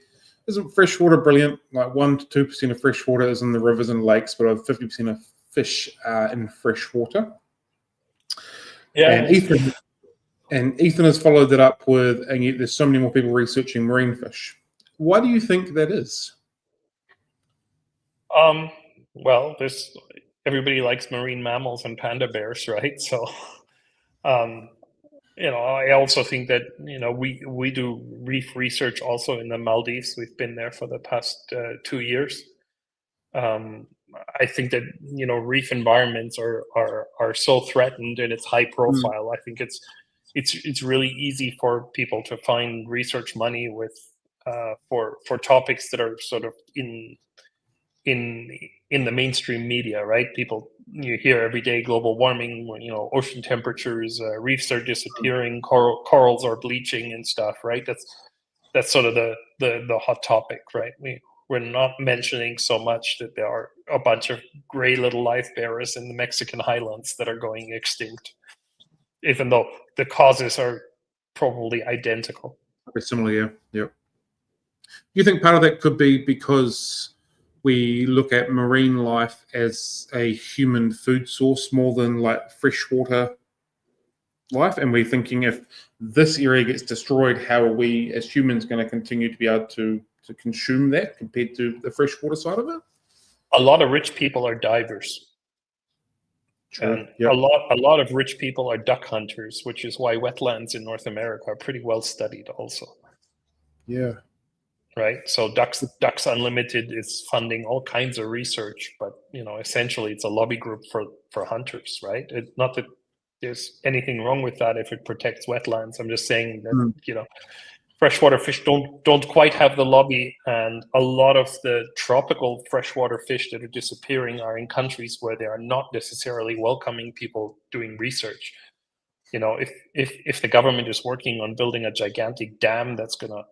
isn't freshwater brilliant? Like 1 to 2% of freshwater is in the rivers and lakes, but over 50% of fish are in freshwater. Yeah. And Ethan has followed that up with, and yet there's so many more people researching marine fish. Why do you think that is? Well, everybody likes marine mammals and panda bears, right? So, I also think that we do reef research also in the Maldives. We've been there for the past 2 years. I think that reef environments are so threatened and it's high profile. I think it's really easy for people to find research money with for topics that are sort of in the mainstream media, right? You hear every day global warming, ocean temperatures, reefs are disappearing, corals are bleaching and stuff, right? That's sort of the hot topic, right? We're not mentioning so much that there are a bunch of gray little life bearers in the Mexican highlands that are going extinct, even though the causes are probably identical. Very similar, yeah. Do you think part of that could be because we look at marine life as a human food source more than like freshwater life, and we're thinking if this area gets destroyed, how are we as humans going to continue to be able to consume that compared to the freshwater side of it? A lot of rich people are divers. True. And a lot of rich people are duck hunters, which is why wetlands in North America are pretty well studied also. Yeah. Right. So Ducks Unlimited is funding all kinds of research, but essentially it's a lobby group for hunters, right? Not that there's anything wrong with that if it protects wetlands. I'm just saying that freshwater fish don't quite have the lobby, and a lot of the tropical freshwater fish that are disappearing are in countries where they are not necessarily welcoming people doing research. If the government is working on building a gigantic dam that's gonna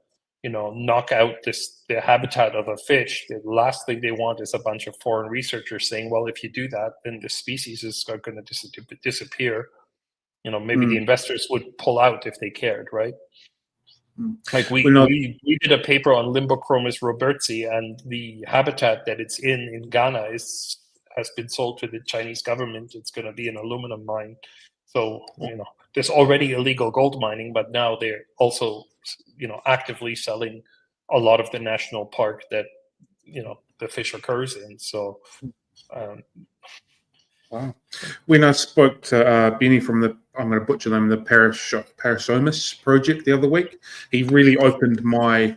knock out the habitat of a fish, the last thing they want is a bunch of foreign researchers saying, well, if you do that, then the species is going to disappear. Maybe the investors would pull out if they cared, right? Like we did a paper on Limbochromis robertsi, and the habitat that it's in Ghana has been sold to the Chinese government. It's going to be an aluminum mine. So there's already illegal gold mining, but now they're also actively selling a lot of the national park that the fish occurs in. So wow. When I spoke to Benny from I'm going to butcher them, the Parasomus project the other week, he really opened my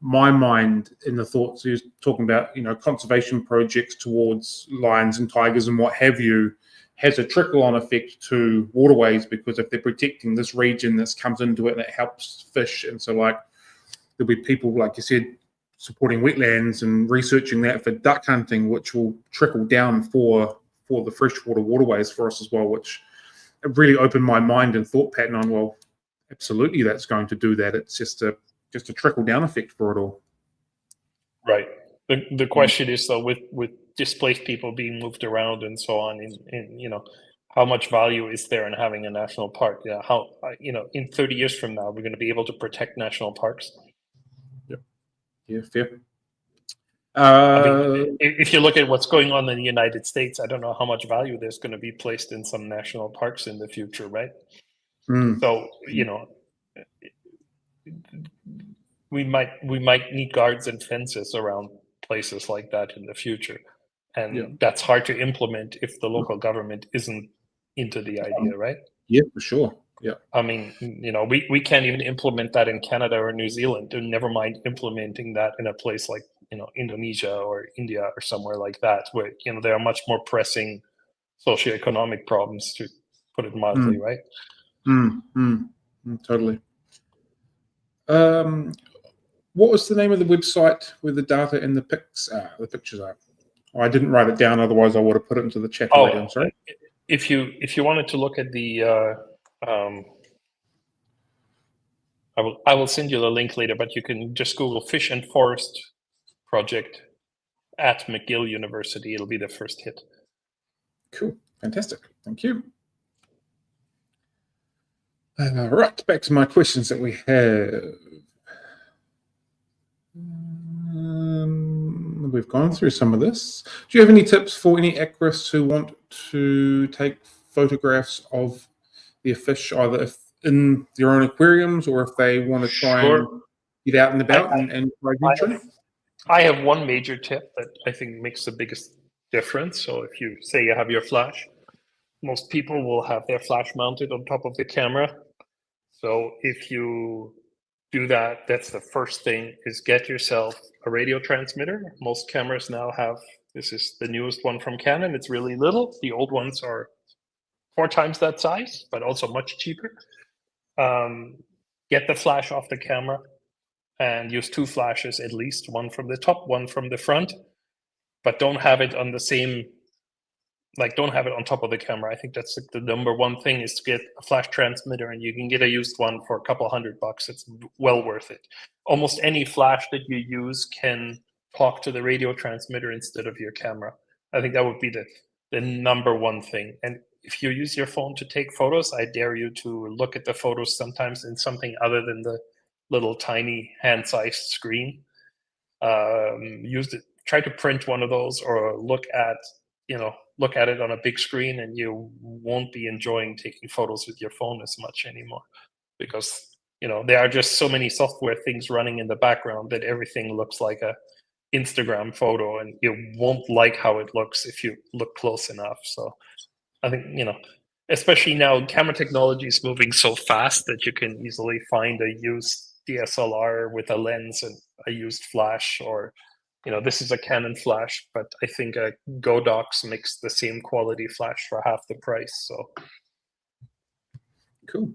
mind in the thoughts. He was talking about conservation projects towards lions and tigers and what have you has a trickle-on effect to waterways, because if they're protecting this region, this comes into it and it helps fish. And so there'll be people, like you said, supporting wetlands and researching that for duck hunting, which will trickle down for the freshwater waterways for us as well, which really opened my mind and thought pattern on, well, absolutely that's going to do that. It's just a trickle down effect for it all. Right. The question is, though, with displaced people being moved around and so on, in how much value is there in having a national park? How in 30 years from now we're going to be able to protect national parks? Yeah, fair. If you look at what's going on in the United States, I don't know how much value there's going to be placed in some national parks in the future, right? So we might need guards and fences around places like that in the future, and that's hard to implement if the local government isn't into the idea, right? Yeah, for sure. Yeah. I mean, we can't even implement that in Canada or New Zealand, and never mind implementing that in a place like Indonesia or India or somewhere like that, where there are much more pressing socioeconomic problems, to put it mildly, right? Totally. What was the name of the website where the data and the pics are, the pictures are? Oh, I didn't write it down, otherwise I would have put it into the chat already. I'm sorry. If you wanted to look at the, I will send you the link later, but you can just Google Fish and Forest Project at McGill University. It'll be the first hit. Cool, fantastic, thank you. Right, back to my questions that we have. We've gone through some of this. Do you have any tips for any aquarists who want to take photographs of their fish, either in their own aquariums or if they want to try and get out and about and try venturing? I have one major tip that I think makes the biggest difference. So if you say you have your flash, most people will have their flash mounted on top of the camera. So if you do that, that's the first thing, is get yourself a radio transmitter. Most cameras now have, this is the newest one from Canon. It's really little. The old ones are 4 times that size, but also much cheaper. Get the flash off the camera and use 2 flashes at least, one from the top, one from the front, but don't have it on the same, like don't have it on top of the camera. I think that's the number one thing, is to get a flash transmitter, and you can get a used one for a couple $100. It's well worth it. Almost any flash that you use can talk to the radio transmitter instead of your camera. I think that would be the number one thing. And if you use your phone to take photos, I dare you to look at the photos sometimes in something other than the little tiny hand-sized screen. Try to print one of those, or look at it on a big screen, and you won't be enjoying taking photos with your phone as much anymore, because there are just so many software things running in the background that everything looks like a Instagram photo, and you won't like how it looks if you look close enough. So I think, especially now, camera technology is moving so fast that you can easily find a used DSLR with a lens and a used flash, or this is a Canon flash, but I think a Godox makes the same quality flash for half the price. So cool.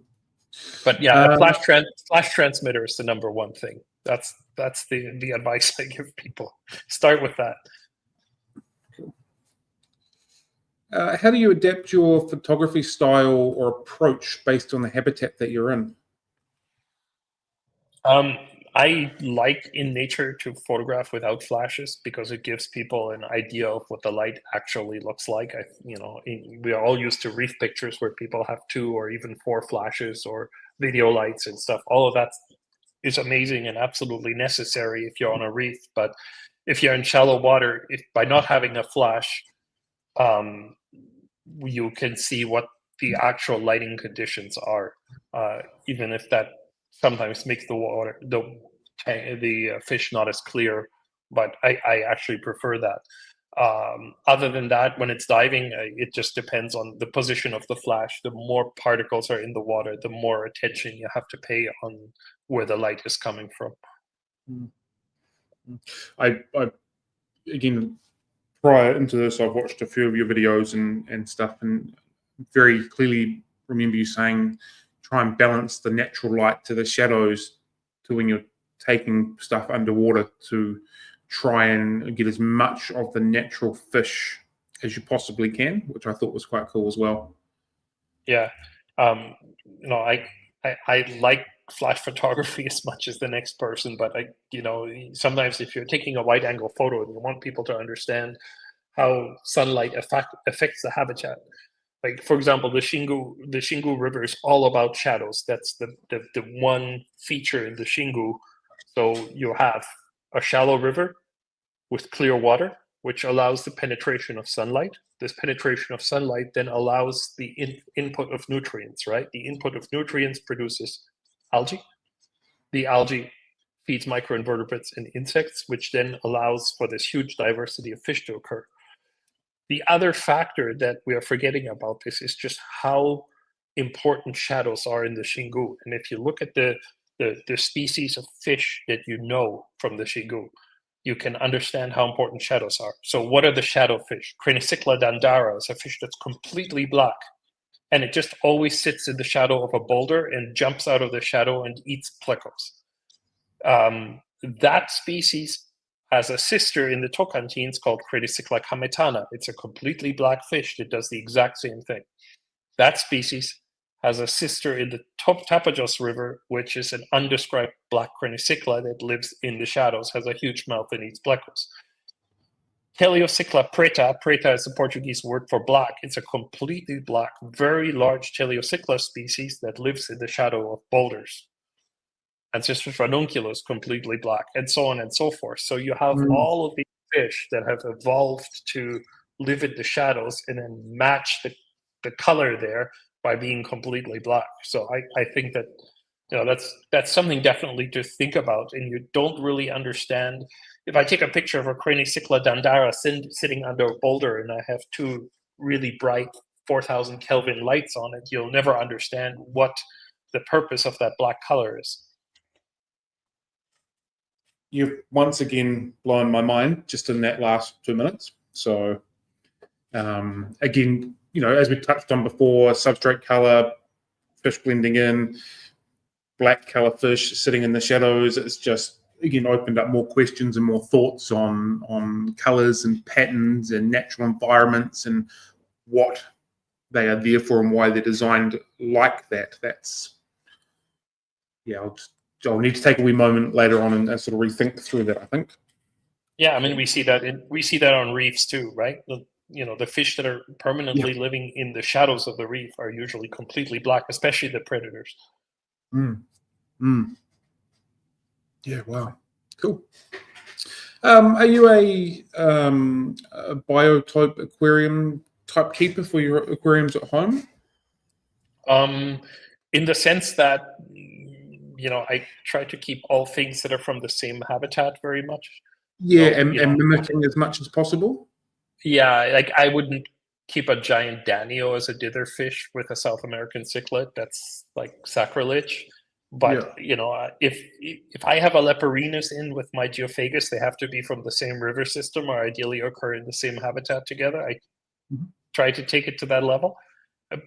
But yeah, a flash transmitter is the number one thing. That's the advice I give people. Start with that. Cool. How do you adapt your photography style or approach based on the habitat that you're in? I like in nature to photograph without flashes, because it gives people an idea of what the light actually looks like. We are all used to reef pictures where people have 2 or even 4 flashes or video lights and stuff. All of that is amazing and absolutely necessary if you're on a reef. But if you're in shallow water, by not having a flash, you can see what the actual lighting conditions are, even if that sometimes makes the fish not as clear, but I actually prefer that. Other than that, when it's diving, it just depends on the position of the flash. The more particles are in the water, the more attention you have to pay on where the light is coming from. I again, prior into this, I've watched a few of your videos and stuff, and very clearly remember you saying try and balance the natural light to the shadows to when you're taking stuff underwater, to try and get as much of the natural fish as you possibly can, which I thought was quite cool as well. Yeah. I like flash photography as much as the next person, but sometimes if you're taking a wide angle photo and you want people to understand how sunlight affects the habitat, like for example, the Xingu River is all about shadows. That's the one feature in the Xingu. So you have a shallow river with clear water, which allows the penetration of sunlight. This penetration of sunlight then allows the input of nutrients, right? The input of nutrients produces algae. The algae feeds microinvertebrates and insects, which then allows for this huge diversity of fish to occur. The other factor that we are forgetting about this is just how important shadows are in the Xingu. And if you look at the species of fish that you know from the Xingu, you can understand how important shadows are. So what are the shadow fish? Cranicycla dandara is a fish that's completely black, and it just always sits in the shadow of a boulder and jumps out of the shadow and eats plecos. that species has a sister in the tocantins called Creticycla cametana. It's a completely black fish that does the exact same thing. That species has a sister in the Tapajos River, which is an undescribed black Creticycla that lives in the shadows, has a huge mouth and eats plecos. Teleocycla preta is the Portuguese word for black. It's a completely black, very large Teleocycla species that lives in the shadow of boulders. Ancistrus ranunculus, completely black, and so on and so forth. So you have all of these fish that have evolved to live in the shadows and then match the color there by being completely black. So I think that that's something definitely to think about, and you don't really understand. If I take a picture of a Cranicycla dandara sitting under a boulder and I have two really bright 4,000 Kelvin lights on it, you'll never understand what the purpose of that black color is. You've once again blown my mind just in that last 2 minutes. So again, as we touched on before, substrate color, fish blending in, black color fish sitting in the shadows, it's just, again, opened up more questions and more thoughts on colors and patterns and natural environments and what they are there for and why they're designed like that. I'll need to take a wee moment later on and sort of rethink through that, I think. Yeah, I mean, we see that on reefs too, right? The fish that are permanently living in the shadows of the reef are usually completely black, especially the predators. Yeah, wow, cool. Are you a biotype aquarium type keeper for your aquariums at home? In the sense that, I try to keep all things that are from the same habitat very much. Yeah, so, and mimicking as much as possible? Yeah, like I wouldn't keep a giant danio as a dither fish with a South American cichlid. That's like sacrilege. But if I have a leperinus in with my geophagus, they have to be from the same river system or ideally occur in the same habitat together. I try to take it to that level.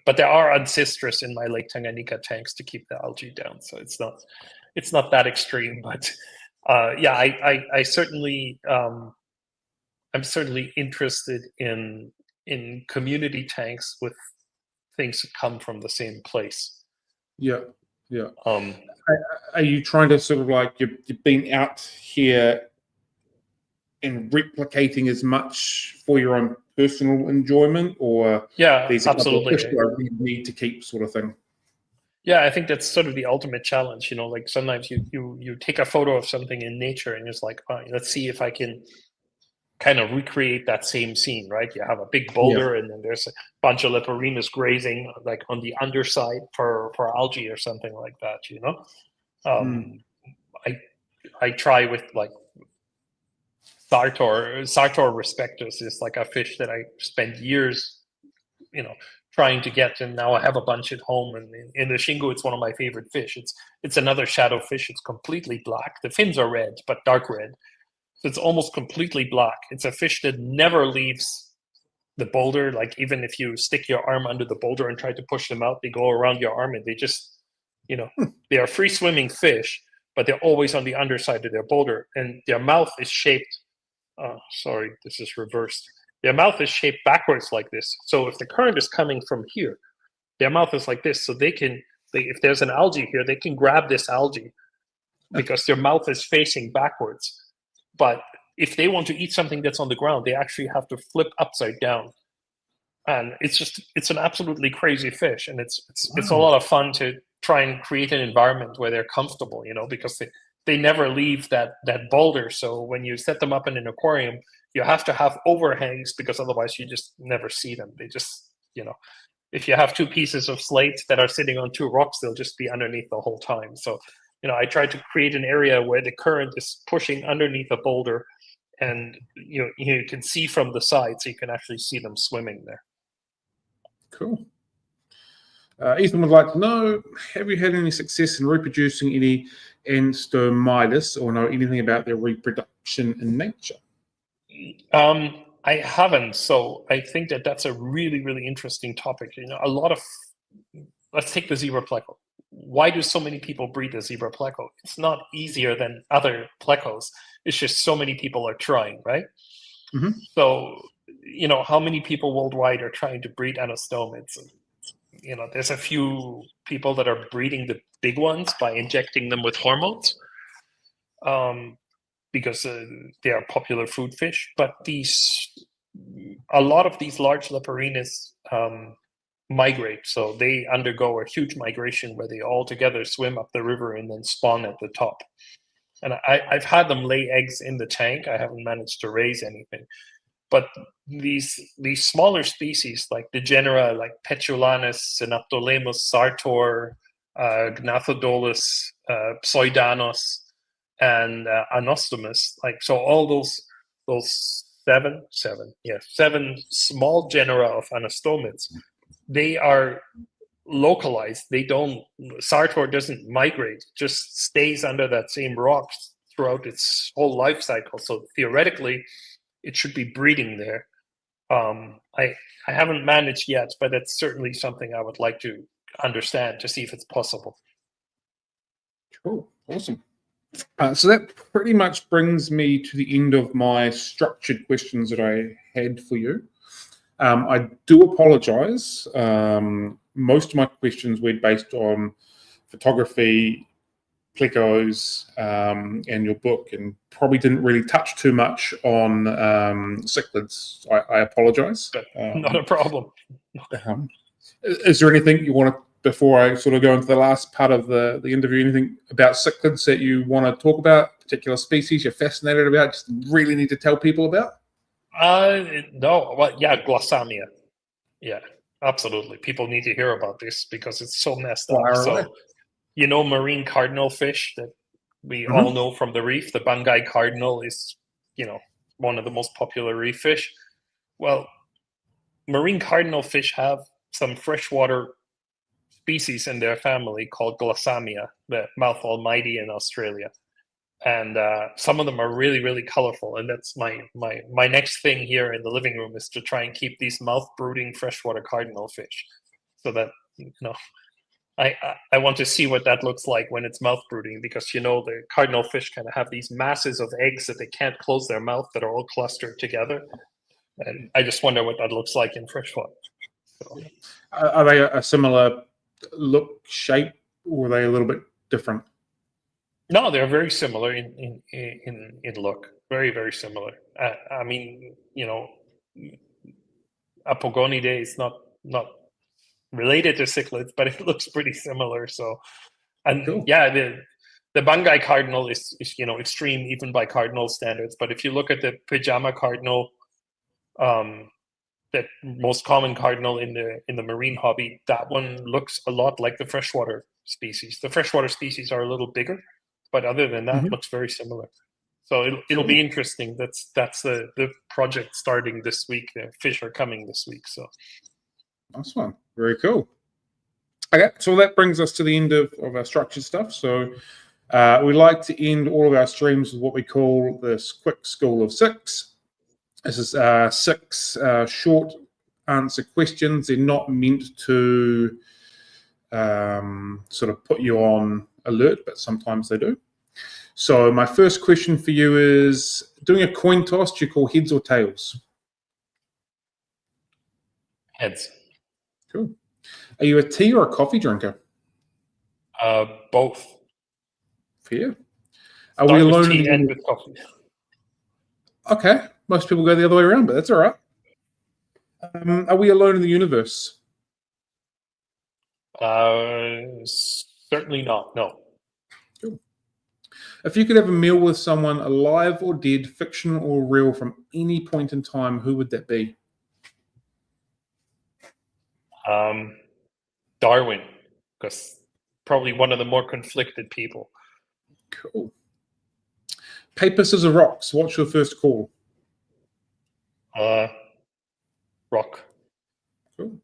But there are Ancistrus in my Lake Tanganyika tanks to keep the algae down, so it's not that extreme. But I certainly I'm certainly interested in community tanks with things that come from the same place. Yeah. Are you trying to sort of like you've been out here and replicating as much for your own personal enjoyment, or these are absolutely fish that I really need to keep, sort of thing? Yeah, I think that's sort of the ultimate challenge. Like sometimes you take a photo of something in nature and it's like, oh, let's see if I can kind of recreate that same scene, right? You have a big boulder and then there's a bunch of leperinus grazing like on the underside for algae or something like that, I try with like Sartor respectus is like a fish that I spent years, trying to get, and now I have a bunch at home. And in the Shingo, it's one of my favorite fish. It's another shadow fish. It's completely black. The fins are red, but dark red. So it's almost completely black. It's a fish that never leaves the boulder. Like even if you stick your arm under the boulder and try to push them out, they go around your arm and they just, they are free swimming fish, but they're always on the underside of their boulder. And their mouth is shaped, sorry, this is reversed. Their mouth is shaped backwards like this. So if the current is coming from here, their mouth is like this. So if there's an algae here, they can grab this algae because their mouth is facing backwards. But if they want to eat something that's on the ground, they actually have to flip upside down. And it's an absolutely crazy fish. And it's a lot of fun to try and create an environment where they're comfortable, because they never leave that boulder. So when you set them up in an aquarium, you have to have overhangs because otherwise you just never see them. They just, if you have two pieces of slate that are sitting on two rocks, they'll just be underneath the whole time. So I try to create an area where the current is pushing underneath a boulder and you can see from the side, so you can actually see them swimming there. Cool. Ethan would like to know, have you had any success in reproducing any Anstomidas or know anything about their reproduction in nature? I haven't, so I think that's a really, really interesting topic. Let's take the zebra pleco. why do so many people breed the zebra pleco? It's not easier than other plecos. It's just so many people are trying, right? Mm-hmm. So, how many people worldwide are trying to breed anastomids? There's a few people that are breeding the big ones by injecting them with hormones, because they are popular food fish. But a lot of these large leporinas migrate, so they undergo a huge migration where they all together swim up the river and then spawn at the top. And I've had them lay eggs in the tank. I haven't managed to raise anything. But these smaller species, like the genera like Petulanus, Synaptolemus, Sartor, Gnathodolus, Pseudanos, and Anostomus, so all those seven small genera of anastomids, they are localized. Sartor doesn't migrate, just stays under that same rock throughout its whole life cycle. So theoretically, it should be breeding there. I haven't managed yet, but that's certainly something I would like to understand to see if it's possible. Cool, awesome. So that pretty much brings me to the end of my structured questions that I had for you. I do apologize. Most of my questions were based on photography, plecos, and your book, and probably didn't really touch too much on cichlids. I apologize. Not a problem. Is there anything you want to, before I sort of go into the last part of the interview, anything about cichlids that you want to talk about, particular species you're fascinated about, just really need to tell people about? No. Well, yeah, glossamia. Yeah, absolutely. People need to hear about this because it's so messed up. So, marine cardinal fish that we all know from the reef. The Bungay cardinal is, one of the most popular reef fish. Well, marine cardinal fish have some freshwater species in their family called glossamia, the mouth almighty in Australia. And some of them are really, really colorful. And that's my next thing here in the living room, is to try and keep these mouth-brooding freshwater cardinal fish, so that, I want to see what that looks like when it's mouth-brooding, because, the cardinal fish kind of have these masses of eggs that they can't close their mouth that are all clustered together. And I just wonder what that looks like in freshwater. So, are they a similar look, shape, or are they a little bit different? No, they're very similar in look. Very, very similar. I mean, Apogonidae is not related to cichlids, but it looks pretty similar. So, and cool. Yeah, the Bungay cardinal is extreme even by cardinal standards. But if you look at the pajama cardinal, that most common cardinal in the marine hobby, that one looks a lot like the freshwater species. The freshwater species are a little bigger, but other than that, looks very similar. So it'll be interesting. That's the project starting this week. The fish are coming this week. So nice one. Very cool. Okay, so that brings us to the end of our structured stuff. So we like to end all of our streams with what we call this quick school of six. This is 6 short answer questions. They're not meant to sort of put you on alert, but sometimes they do. So my first question for you is, doing a coin toss, do you call heads or tails? Heads. Cool. Are you a tea or a coffee drinker? Both. Fair. Are we alone with tea and with coffee? Okay. Most people go the other way around, but that's all right. Are we alone in the universe? Certainly not. No. Cool. If you could have a meal with someone alive or dead, fictional or real, from any point in time, who would that be? Darwin, because probably one of the more conflicted people. Cool. Paper, scissors, rocks. What's your first call? Rock. Cool.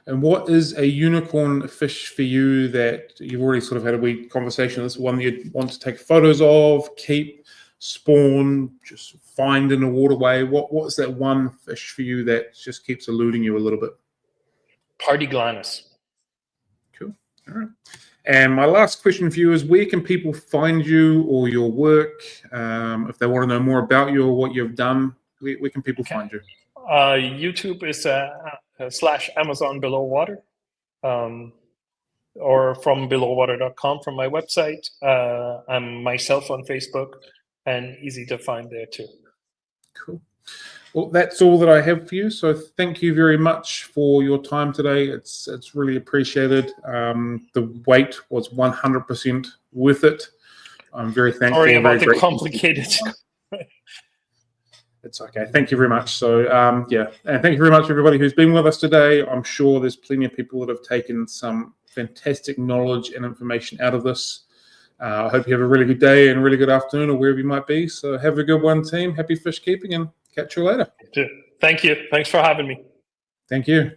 And what is a unicorn fish for you that you've already sort of had a wee conversation? This one that you'd want to take photos of, keep, spawn, just find in a waterway. What's that one fish for you that just keeps eluding you a little bit? Partyglanus. Cool. All right. And my last question for you is, where can people find you or your work? If they want to know more about you or what you've done, where can people find you? YouTube is / Amazon Below Water, or from belowwater.com from my website. I'm myself on Facebook and easy to find there too. Cool. Well, that's all that I have for you. So thank you very much for your time today. It's really appreciated. The wait was 100% worth it. I'm very thankful. Sorry about the complicated. It's okay. Thank you very much. So yeah, and thank you very much everybody who's been with us today. I'm sure there's plenty of people that have taken some fantastic knowledge and information out of this. I hope you have a really good day and a really good afternoon or wherever you might be. So have a good one, team. Happy fish keeping, and catch you later. Thank you. Thanks for having me. Thank you.